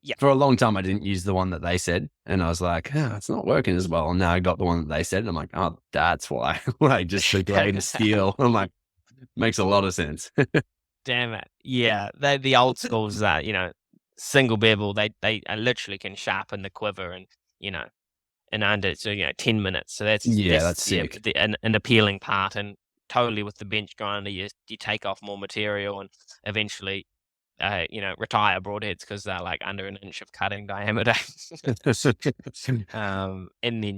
Yeah. for a long time I didn't use the one that they said, and I was like, oh, it's not working as well. And now I got the one that they said, and I'm like, oh, that's why. Like, just the grade of steel. I'm like, makes a lot of sense. Damn it. Yeah. The old schools that single bevel. They literally can sharpen the quiver and you know in under 10 minutes. So Yeah, that's that's sick. an appealing part, and totally with the bench grinder you take off more material and eventually retire broadheads because they're like under an inch of cutting diameter. And then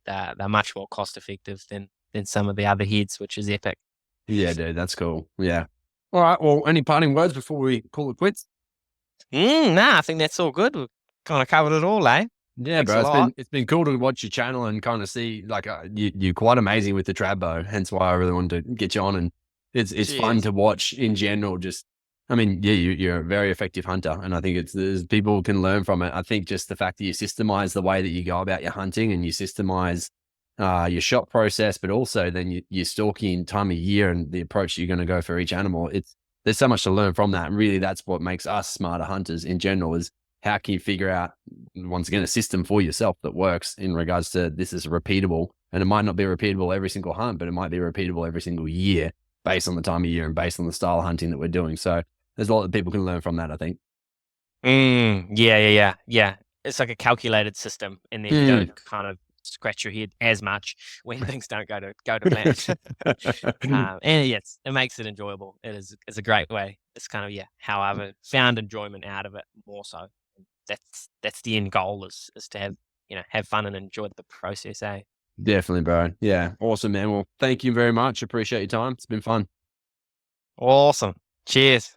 they're much more cost effective than some of the other heads, which is epic. Yeah, dude, that's cool. Yeah. All right. Well, any parting words before we call it quits? Nah, I think that's all good. We've kind of covered it all, eh? Yeah, Thanks bro. a lot. It's been cool to watch your channel and kind of see, like, you're quite amazing with the trad bow. Hence why I really wanted to get you on. And it's fun Cheers. to watch in general. Just, I mean, yeah, you're a very effective hunter, and I think people can learn from it. I think just the fact that you systemize the way that you go about your hunting, and you systemize your shot process, but also then your stalking time of year and the approach you're going to go for each animal. There's so much to learn from that, and really that's what makes us smarter hunters in general. Is how can you figure out, once again, a system for yourself that works in regards to, this is repeatable, and it might not be repeatable every single hunt, but it might be repeatable every single year based on the time of year and based on the style of hunting that we're doing. So there's a lot that people can learn from that, I think. Yeah, yeah, yeah, yeah. It's like a calculated system, and then you Mm. don't kind of scratch your head as much when things don't go to plan. And yes, it makes it enjoyable. It's a great way. It's kind of how I've found enjoyment out of it more so. That's the end goal is to have fun and enjoy the process. Eh? Definitely, bro. Yeah. Awesome, man. Well, thank you very much. Appreciate your time. It's been fun. Awesome. Cheers.